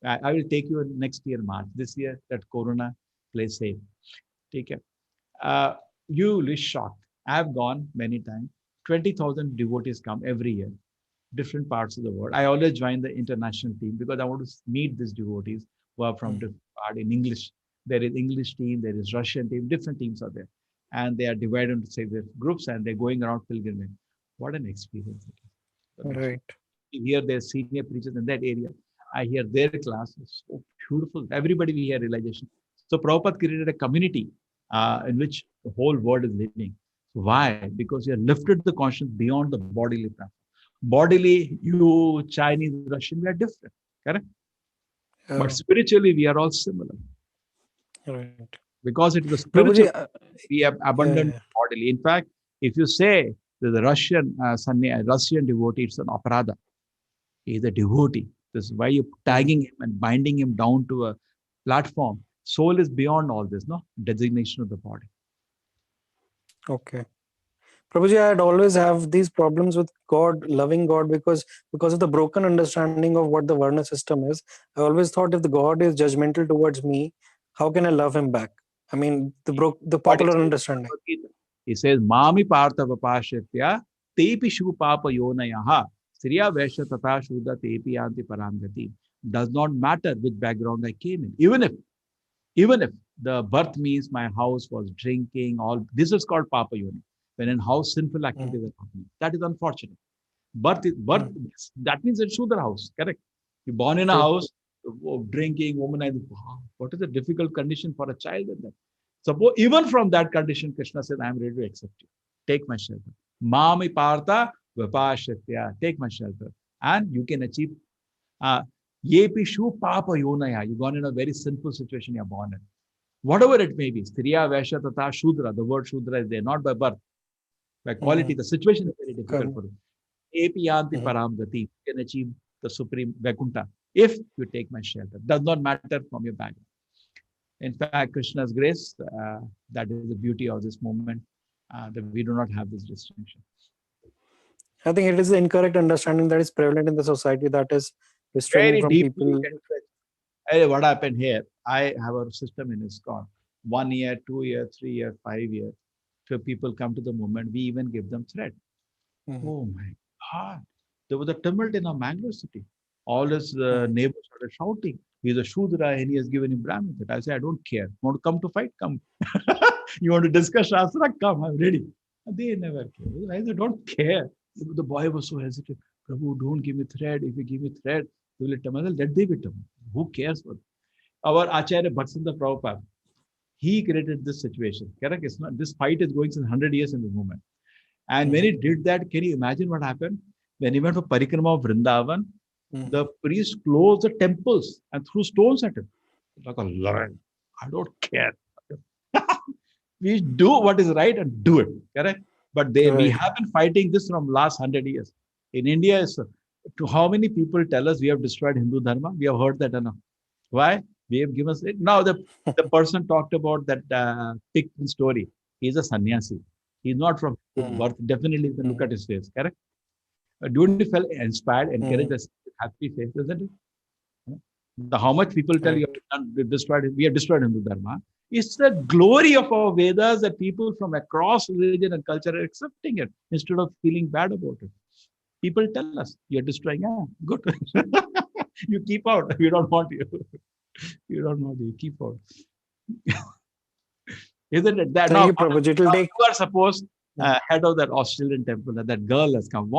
I will take you next year, March. This year, that Corona plays safe. Take care. You will be shocked. I have gone many times. 20,000 devotees come every year, different parts of the world. I always join the international team because I want to meet these devotees who are from different parts in English. There is English team, there is Russian team, different teams are there. And they are divided into several groups and they're going around pilgrimage. What an experience it is. Right. Here, there's senior preachers in that area. I hear their class. It's so beautiful. Everybody we hear realization. So Prabhupada created a community in which the whole world is living. Why? Because you have lifted the conscience beyond the bodily platform. Bodily, you, Chinese, Russian, we are different. Correct? But spiritually, we are all similar. Right. Because it is a Prabhuji, spiritual, we have abandoned bodily. In fact, if you say that the Russian Russian devotee, it's an aparada. He is a devotee. This is why you're tagging him and binding him down to a platform. Soul is beyond all this, no? Designation of the body. Okay. Prabhuji, I'd always have these problems with God, loving God, because of the broken understanding of what the Varna system is. I always thought if the God is judgmental towards me, how can I love him back? I mean, the popular understanding. He says, Mami Partha Vapashyatya Tepi Shu Papa Yonayaha Sriya Vesha Tata Shuddha Tepi Yanti Parangati. Does not matter which background I came in. Even if the birth means my house was drinking, all this is called Papa Yoni. When in house sinful activities are happening. That is unfortunate. Birth, that means it's Shudra house, correct? You're born in a house of drinking, womanizing. Wow, what is a difficult condition for a child in that? Suppose even from that condition, Krishna said, I am ready to accept you. Take my shelter. Mami Partha Vipashatya. Take my shelter. And you can achieve Yepi Shu Papa Yonaya. You've gone in a very sinful situation you're born in. Whatever it may be, Striya, Vaishya, Tata, Shudra, the word Shudra is there, not by birth. By quality, the situation is very difficult for you. Epi Yanti Paramgati. You can achieve the supreme Vaikuntha if you take my shelter. Does not matter from your background. In fact, Krishna's grace, that is the beauty of this movement, that we do not have this distinction. I think it is the incorrect understanding that is prevalent in the society that is restraining from people. Hey, what happened here? I have a system in ISKCON. 1 year, 2 year, 3 year, 5 years. So people come to the movement, we even give them threat. Oh my God. There was a tumult in our Mangalore city. All his neighbors started shouting, he's a Shudra and he has given him Brahmin. I say, I don't care. You want to come to fight? Come. You want to discuss Shastra? Come, I'm ready. They never care. I said, don't care. The boy was so hesitant. Prabhu, don't give me threat. If you give me threat, you will let they be tumult. Who cares for them? Our Acharya Bhaksanda Prabhupada, he created this situation. Correct? It's not, this fight is going since 100 years in the movement. And when he did that, can you imagine what happened? When he went for Parikrama of Vrindavan, the priest closed the temples and threw stones at him. Like a lion. I don't care. We do what is right and do it. Correct? But we have been fighting this from last 100 years. In India, to how many people tell us we have destroyed Hindu Dharma? We have heard that enough. Why? We have given us it. Now the person talked about that pig story. He's a sannyasi. He's not from birth. Definitely, you can look at his face. Correct? Don't you feel inspired, encouraged, happy face, isn't it? How much people tell you we have destroyed Hindu Dharma. It's the glory of our Vedas that people from across religion and culture are accepting it instead of feeling bad about it. People tell us, you're destroying. Yeah, good. You keep out. We don't want you. You don't want you. Keep out. Isn't it? That now, you are supposed head of that Australian temple, that girl has come.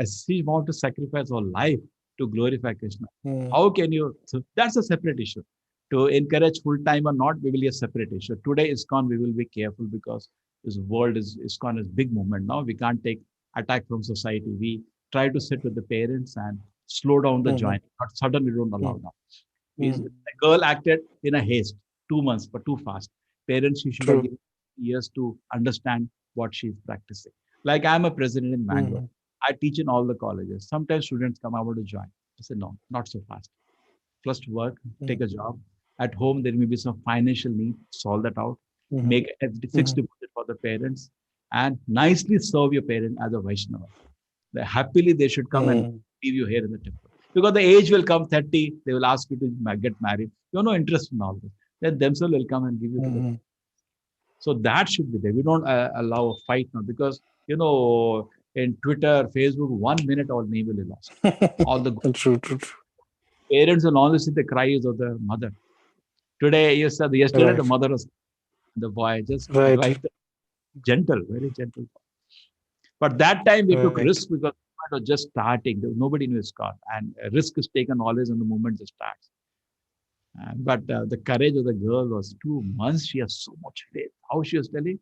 She wants to sacrifice her life to glorify Krishna. How can you? So that's a separate issue. To encourage full time or not, we will be a separate issue. Today, ISKCON, we will be careful because this world ISKCON is big movement now. We can't take attack from society. We try to sit with the parents and slow down the joining. But suddenly, we don't allow now. The girl acted in a haste, 2 months, but too fast. Parents, she should have given years to understand what she's practicing. Like I'm a president in Bangalore. I teach in all the colleges. Sometimes students come, I want to join. I say, no, not so fast. First work, take a job. At home, there may be some financial need. Solve that out. Make a fixed deposit for the parents and nicely serve your parent as a Vaishnava. Happily, they should come and leave you here in the temple. Because the age will come 30, they will ask you to get married. You have no interest in all this. Then themselves will come and give you to the. So that should be there. We don't allow a fight now because, in Twitter, Facebook, 1 minute all name will be lost. All the true. Parents will only see the cries of the mother. Today, yesterday, the mother was the boy, just gentle, very gentle. But that time we took risk because it was just starting. Nobody knew ISKCON. And risk is taken always when the movement just starts. But the courage of the girl was 2 months. She has so much faith. How she was telling,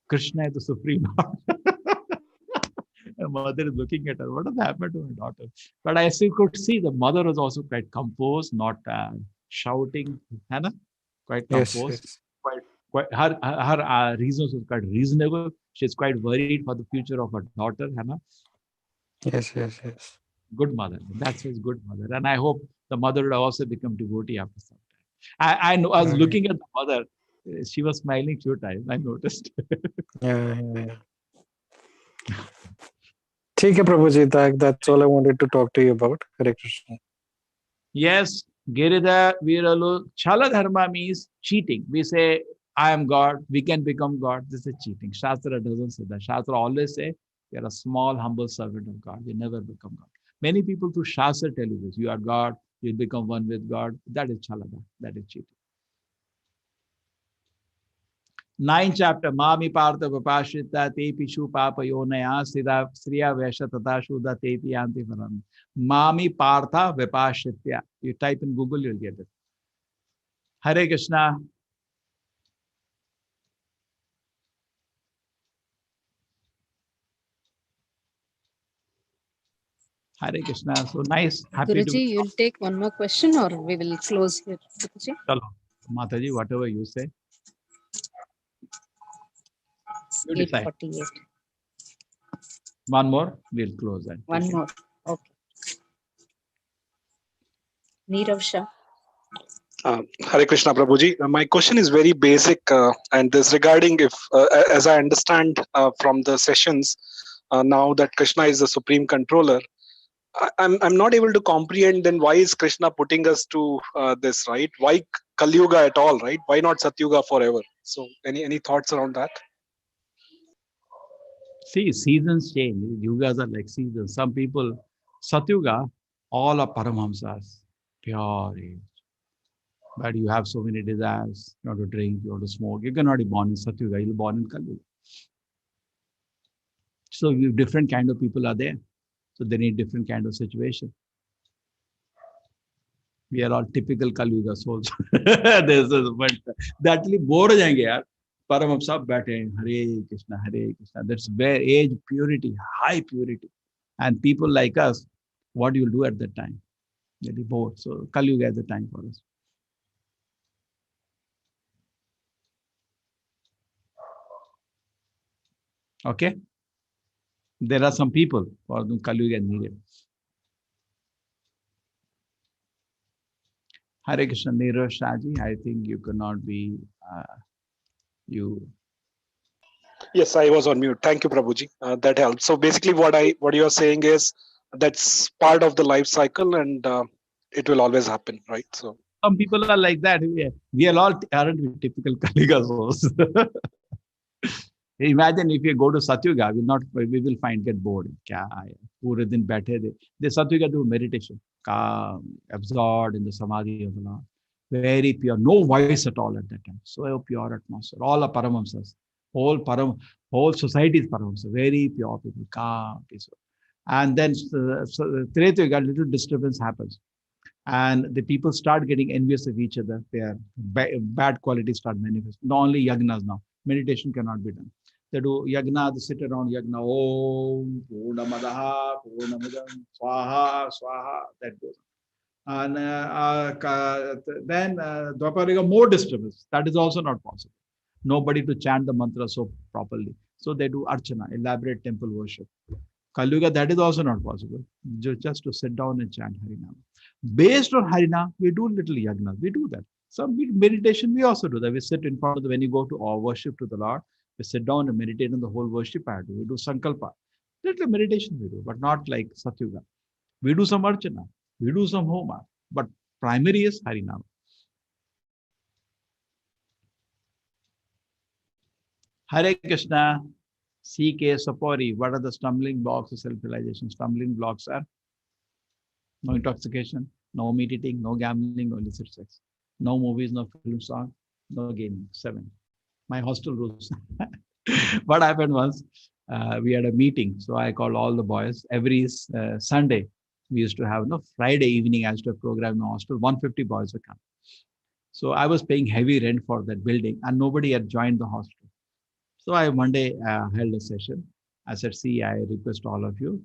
Krishna is the supreme Lord. Her mother is looking at her. What has happened to her daughter? But I still could see the mother was also quite composed, not shouting. Hannah, quite composed, her reasons was quite reasonable. She's quite worried for the future of her daughter, Hannah. Yes. Good mother. That's his good mother. And I hope the mother will also become devotee after some time. I was looking at the mother. She was smiling few times. I noticed. Yeah. ठीक है Prabhuji, that's all I wanted to talk to you about. Hare Krishna. Yes, Girida Viralu. Chala dharma means cheating. We say, I am God, we can become God. This is cheating. Shastra doesn't say that. Shastra always say, you're a small, humble servant of God. You never become God. Many people through Shastra tell you this. You are God, you'll become one with God. That is chalada. That is cheating. 9th chapter, Mami Partha Vipashita Te Pishu Papa Yonaya Sriya Vesha Tata Shuddha Te Piyanti Param. Mami Partha Vipashitya. You type in Google, you'll get it. Hare Krishna. Hare Krishna. So nice. Happy Guruji, you'll take one more question or we will close here. Guruji? Chalo. Mataji, whatever you say. You decide. 8:48. One more, we'll close that. One more. Okay. Nirav Shah. Hare Krishna Prabhuji. My question is very basic and this regarding if, as I understand from the sessions, now that Krishna is the supreme controller, I'm not able to comprehend then why is Krishna putting us to this, right? Why Kali Yuga at all, right? Why not Satyuga forever? So any thoughts around that? See, seasons change. Yugas are like seasons. Some people, Satyuga, all are Paramahamsas, pure age. But you have so many desires. You want to drink, you want to smoke. You cannot be born in Satyuga. You're born in Kali Yuga. So different kind of people are there. So they need different kind of situation. We are all typical Kali Yuga souls. But that will bore हो जाएंगे यार. परम हम सब बैठे हैं Hare Krishna, Hare Krishna. That's where age purity, high purity. And people like us, what you will do at that time? You'll be bored. So Kali Yuga is the time for us. Okay? There are some people for whom Kali Yuga is needed. Hare Krishna, Nirav Shahji, I think you cannot be, you. Yes, I was on mute. Thank you, Prabhuji. That helps. So basically what you are saying is that's part of the life cycle and it will always happen, right? So some people are like that. We are all aren't we typical Kali Yuga souls. Imagine if you go to Satyuga, we will get bored. Kya hai? Pure din baithe de. The Satyuga do meditation, calm, absorbed in the samadhi of the Lord. Very pure, no voice at all at that time. So pure atmosphere. All are Paramahamsas. Whole society is Paramahamsa. Very pure people, calm, peaceful. And then Treta Yuga, little disturbance happens. And the people start getting envious of each other. Their bad qualities start manifesting. Not only yagnas now. Meditation cannot be done. They do yagna, they sit around yagna. Om, Purnamadaha, Purnamidam, Swaha, Swaha. That goes on. And then Dwapara more disturbance. That is also not possible. Nobody to chant the mantra so properly. So they do archana, elaborate temple worship. Kali Yuga, that is also not possible. Just to sit down and chant Harinam. Based on Harinam, we do little yagna. We do that. Some meditation, we also do that. We sit in front of when you go to our worship to the Lord, we sit down and meditate on the whole worship I do. We do sankalpa. Little meditation we do, but not like Satyuga. We do some archana. We do some homa. But primary is Harinam. Hare Krishna. C.K. Sapori, what are the stumbling blocks of self-realization? Stumbling blocks are no intoxication, no meat eating, no gambling, no illicit sex, no movies, no film song, no gaming. 7. My hostel rules. What happened was, we had a meeting. So I called all the boys. Every Sunday, we used to have, Friday evening, I used to have a program in the hostel. 150 boys would come. So I was paying heavy rent for that building and nobody had joined the hostel. So I one day held a session. I said, see, I request all of you.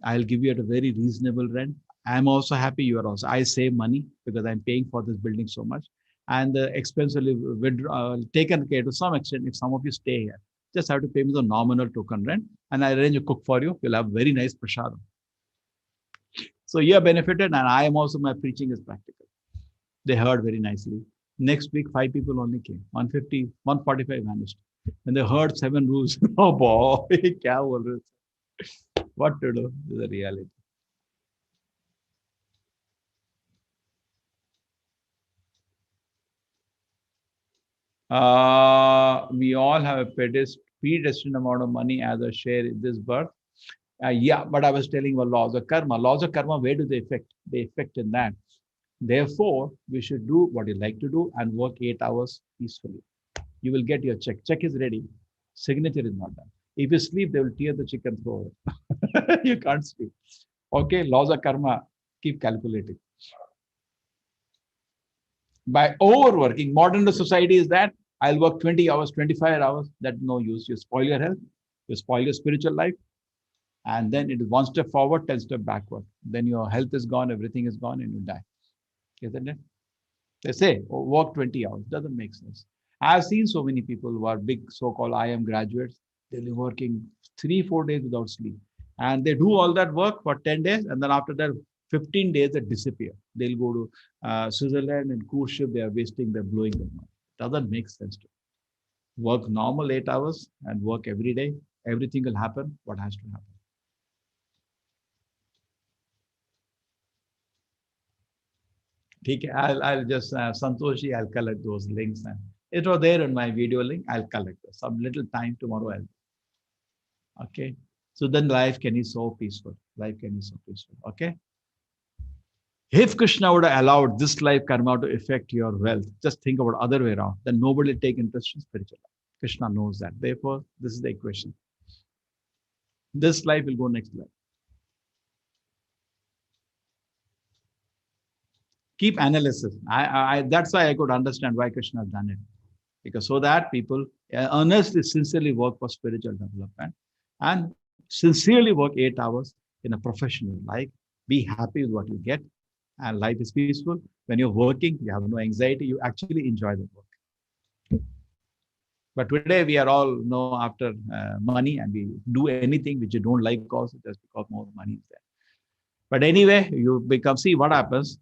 I'll give you at a very reasonable rent. I'm also happy you are also. I save money because I'm paying for this building so much. and the expense will be taken care to some extent if some of you stay here. Just have to pay me the nominal token rent, and I arrange a cook for you. You'll have very nice prasadam. So you are benefited, and I am also, my preaching is practical. They heard very nicely. Next week, 5 people only came. 150, 145 vanished. When they heard 7 rules, oh boy, kya bol rahe ho? What to do? This is the reality. We all have a predestined amount of money as a share in this birth. Yeah, but I was telling you laws of karma. Laws of karma, where do they affect? They affect in that. Therefore, we should do what you like to do and work 8 hours peacefully. You will get your check. Check is ready. Signature is not done. If you sleep, they will tear the check and throw it. You can't sleep. Okay, laws of karma, keep calculating. By overworking, modern society is that I'll work 20 hours, 25 hours. That's no use. You spoil your health, you spoil your spiritual life, and then it is 1 step forward, 10 step backward. Then your health is gone, everything is gone, and you die. Isn't it? They say, oh, work 20 hours. Doesn't make sense. I've seen so many people who are big so-called IM graduates. They'll be working 3-4 days without sleep. And they do all that work for 10 days. And then after that, 15 days, they disappear. They'll go to Switzerland and cruise ship. They are wasting, they're blowing their money. Doesn't make sense to work normal 8 hours and work every day. Everything will happen. What has to happen? Okay, I'll just Santoshi, I'll collect those links, and it was there in my video link. I'll collect some little time tomorrow. Okay, so then life can be so peaceful. Life can be so peaceful. Okay, if Krishna would have allowed this life karma to affect your wealth, just think about other way around. Then nobody will take interest in spiritual life. Krishna knows that. Therefore, this is the equation. This life will go next life. Keep analysis. That's why I could understand why Krishna has done it. Because so that people earnestly, sincerely work for spiritual development and sincerely work 8 hours in a professional life. Be happy with what you get, and life is peaceful. When you're working, you have no anxiety. You actually enjoy the work. But today we are all after money, and we do anything which you don't like also just because more money is there. But anyway, you see what happens.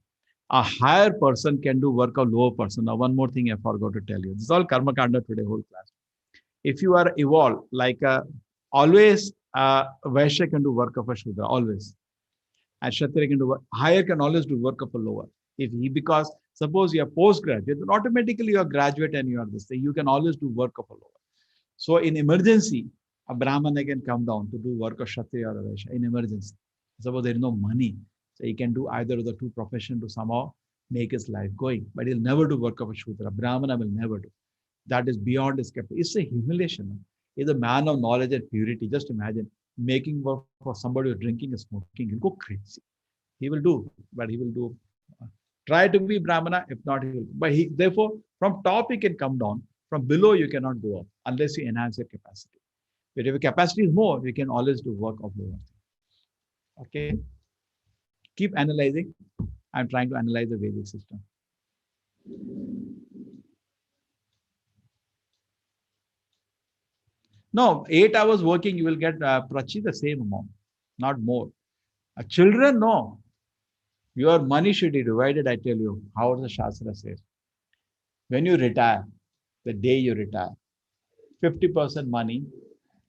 A higher person can do work of lower person. Now, one more thing I forgot to tell you. This is all karma kanda today, whole class. If you are evolved, like always, Vaishya can do work of a Shudra, always. And Kshatriya can do work. Higher can always do work of a lower. Because suppose you are postgraduate, then automatically you are graduate and you are this thing. You can always do work of a lower. So in emergency, a Brahmana can come down to do work of Kshatriya or a Vaishya in emergency. Suppose there is no money. So he can do either of the two professions to somehow make his life going. But he'll never do work of a Shudra. Brahmana will never do. That is beyond his capacity. It's a humiliation. He's a man of knowledge and purity. Just imagine making work for somebody who's drinking and smoking. He'll go crazy. He will do, but he will do. Try to be Brahmana. If not, he will. But therefore, from top he can come down. From below you cannot go up unless you enhance your capacity. But if your capacity is more, you can always do work of lower. Okay. Keep analyzing. I'm trying to analyze the Vedic system. No, 8 hours working, you will get prachi the same amount, not more. Children, no. Your money should be divided, I tell you, how the Shastra says. When you retire, the day you retire, 50% money,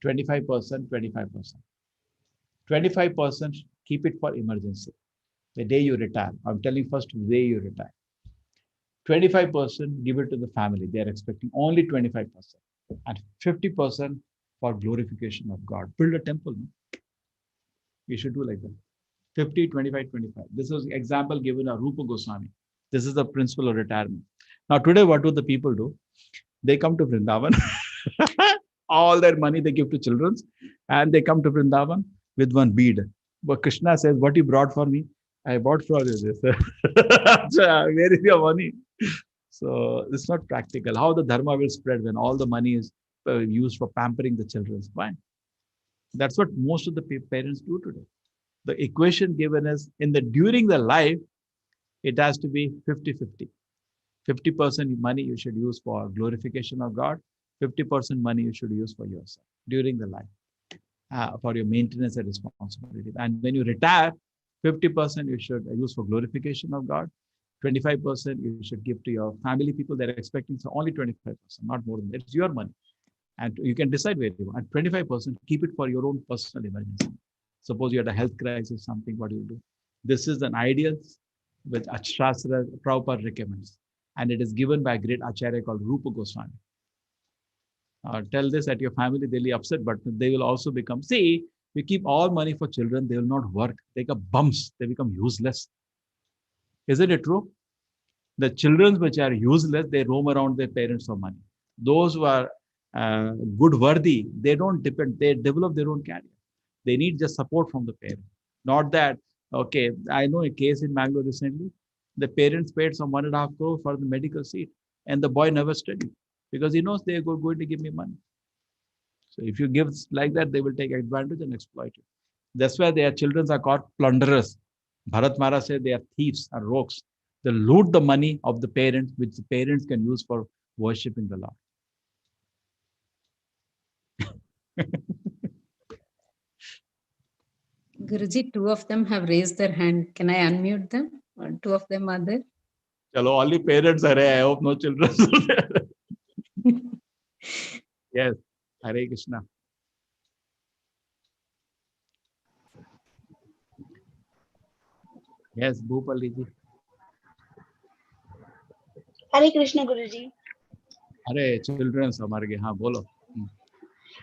25%, 25%. 25% keep it for emergency. The day you retire, I'm telling first the day you retire. 25% give it to the family. They are expecting only 25%. And 50% for glorification of God. Build a temple. No? We should do like that. 50, 25, 25. This was example given by Rupa Goswami. This is the principle of retirement. Now today, what do the people do? They come to Vrindavan. All their money they give to children. And they come to Vrindavan with one bead. But Krishna says, what you brought for me? I bought for you. Where is your money? So it's not practical. How the dharma will spread when all the money is used for pampering the children? Fine. That's what most of the parents do today. The equation given is during the life, it has to be 50-50. 50% money you should use for glorification of God. 50% money you should use for yourself during the life, for your maintenance and responsibility. And when you retire, 50% you should use for glorification of God. 25% you should give to your family people that are expecting, so only 25%, not more than that. It's your money. And you can decide where you want. And 25%, keep it for your own personal emergency. Suppose you had a health crisis, something, what you do. This is an ideal which Shastra Prabhupada recommends. And it is given by a great Acharya called Rupa Goswami. Tell this at your family, they'll be upset, but they will also become, see, we keep all money for children, they will not work. They become bums, they become useless. Isn't it true? The children which are useless, they roam around their parents for money. Those who are good, worthy, they don't depend, they develop their own career. They need just support from the parents. Not that, okay, I know a case in Bangalore recently, the parents paid some 1.5 crore for the medical seat, and the boy never studied because he knows they are going to give me money. So if you give like that, they will take advantage and exploit it. That's why their children are called plunderers. Bharat Maharaj said they are thieves and rogues. They loot the money of the parents, which the parents can use for worshipping the Lord. Guruji, two of them have raised their hand. Can I unmute them? Or two of them are there? Chalo, only parents are there. I hope no children are there. Yes. Hare Krishna. Yes, Bhupali ji. Hare Krishna, Guruji. Hare children samar ge. Haan, bolo.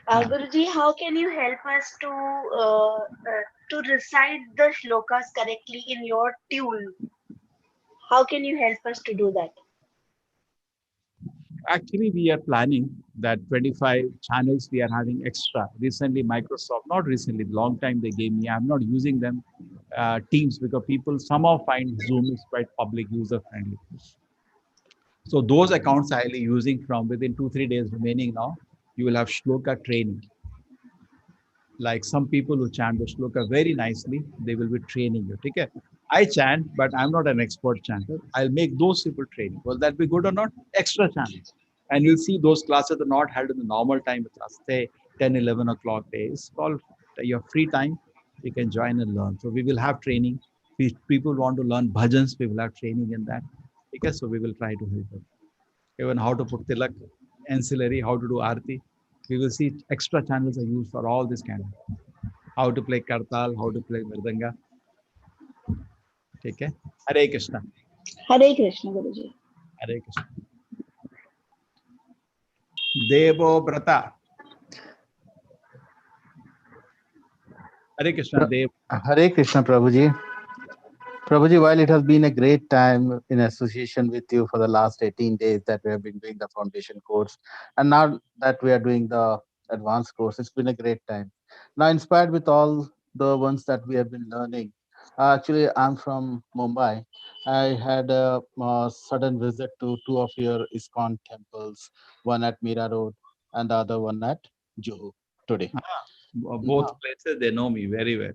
Guruji, how can you help us to recite the shlokas correctly in your tune? How can you help us to do that? Actually, we are planning that 25 channels we are having extra. Recently, Microsoft, not recently, long time they gave me. I'm not using them, Teams, because people somehow find Zoom is quite public user friendly. So those accounts I will be using from within 2-3 days remaining now. You will have shloka training. Like some people who chant the shloka very nicely, they will be training you. Okay? I chant, but I'm not an expert chanter. I'll make those people training. Will that be good or not? Extra channel. And you'll see those classes are not held in the normal time class, say 10, 11 o'clock days. Called your free time, you can join and learn. So we will have training. If people want to learn bhajans, we will have training in that. Okay, so we will try to help them. Even how to put tilak, ancillary, how to do arti. We will see extra channels are used for all this kind of. How to play kartal, how to play mridanga. Okay, Hare Krishna. Hare Krishna, Guruji. Hare Krishna. Devo Brata. Hare Krishna, Dev. Hare Krishna, Prabhuji. Prabhuji, while it has been a great time in association with you for the last 18 days that we have been doing the foundation course, and now that we are doing the advanced course, it's been a great time. Now, inspired with all the ones that we have been learning, actually, I'm from Mumbai. I had a sudden visit to two of your ISKCON temples, one at Mira Road and the other one at Juhu today. Both places, they know me very well.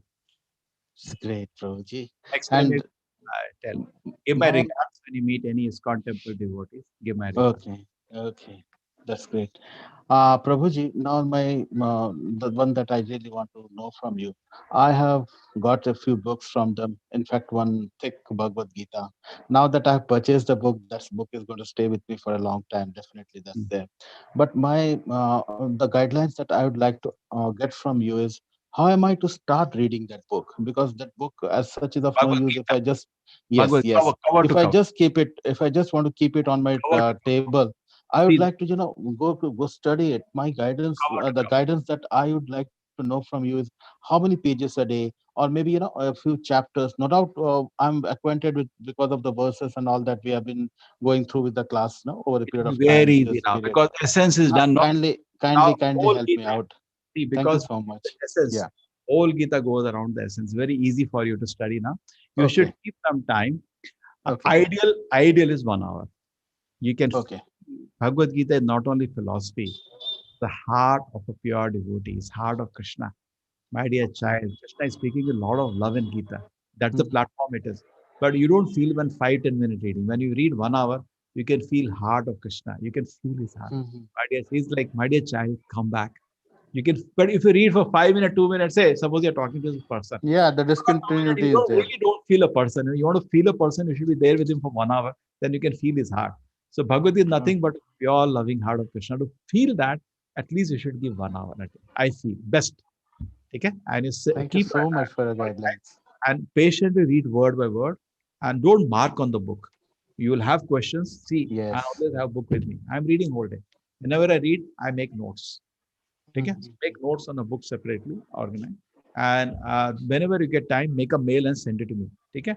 It's great, Prabhuji. And I tell, give my regards when you meet any ISKCON temple devotees. Give my regards. Okay, that's great. Prabhuji, now the one that I really want to know from you, I have got a few books from them. In fact, one thick Bhagavad Gita. Now that I've purchased the book, that book is going to stay with me for a long time. Definitely, that's there. But the guidelines that I would like to get from you is, how am I to start reading that book? Because that book as such is of no use if I just if I just keep it, if I just want to keep it on my table. I would like to go study it. My guidance, the guidance that I would like to know from you is how many pages a day, or maybe a few chapters. No doubt I'm acquainted with because of the verses and all that we have been going through with the class over a period of time. Very easy now because essence is done. Kindly help me out. See, Thank you so much. Essence, all Gita goes around the essence. Very easy for you to study now. You should keep some time. Ideal is 1 hour. You can. Bhagavad Gita is not only philosophy, the heart of a pure devotee, is heart of Krishna. My dear child, Krishna is speaking a lot of love in Gita. That's the platform it is. But you don't feel when 5-10 minute reading. When you read 1 hour, you can feel heart of Krishna. You can feel his heart. My dear, he's like, my dear child, come back. You can, but if you read for 5 minutes, 2 minutes, say, suppose you're talking to this person. Yeah, the You discontinuity is don't there. really don't feel a person. You want to feel a person, you should be there with him for 1 hour. Then you can feel his heart. So Bhagavad is nothing but pure loving heart of Krishna. To feel that, at least you should give 1 hour. I feel best. Okay? And you Thank you keep so much for your guidelines. and patiently read word by word, and don't mark on the book. You will have questions. See, Yes. I always have book with me. I'm reading whole day. Whenever I read, I make notes. Okay? Make notes on the book separately, organize. And whenever you get time, make a mail and send it to me. Okay?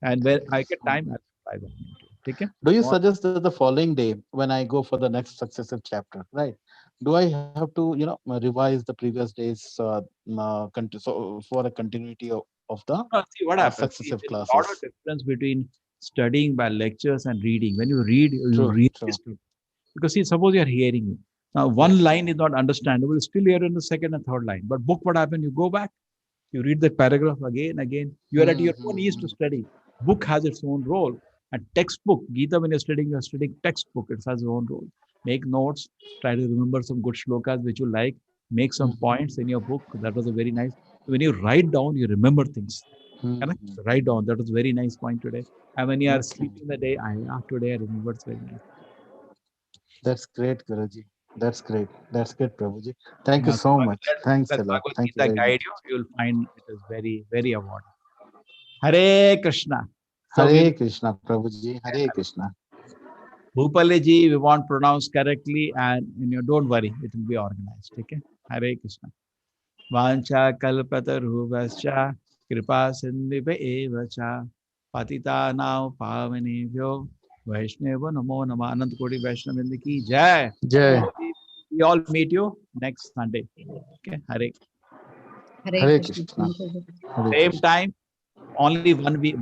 And when I get time, I'll reply that mail to you. Okay? Do you suggest that the following day, when I go for the next successive chapter, right? Do I have to, revise the previous day's so for a continuity of the See what happens. See, successive there's a lot of classes? difference between studying by lectures and reading. When you read, you True, really true. study. Because see, suppose you're hearing me. Now, one line is not understandable, still here in the second and third line. But book, what happened? You go back, you read the paragraph again. You are at your own ease to study. Book has its own role. And textbook, Gita, when you're studying textbook, it has its own role. Make notes, try to remember some good shlokas which you like, make some points in your book. That was a very nice. When you write down, you remember things. Correct? Write down. That was a very nice point today. And when you are sleeping the day, today I remembered very nice. That's great, Guruji. That's great. That's great, Prabhuji. Thank you so much. Thanks a lot. Bhagavad Thank you Gita very guide much. you will find it is very, very awarding. Hare Krishna. So Hare Krishna, Prabhuji. Hare Krishna. Bhupali ji, we want pronounced correctly, and don't worry, it will be organized. Okay? Hare Krishna. Vancha kalpatarubhascha kripa sindhibe evacha patita now pavanebhyo Vaishnava namo nama Anant Koti Vaishnavindi ki jai. Jai. We all meet you next Sunday. Okay? Hare Hare Krishna. Same time, only 1 week.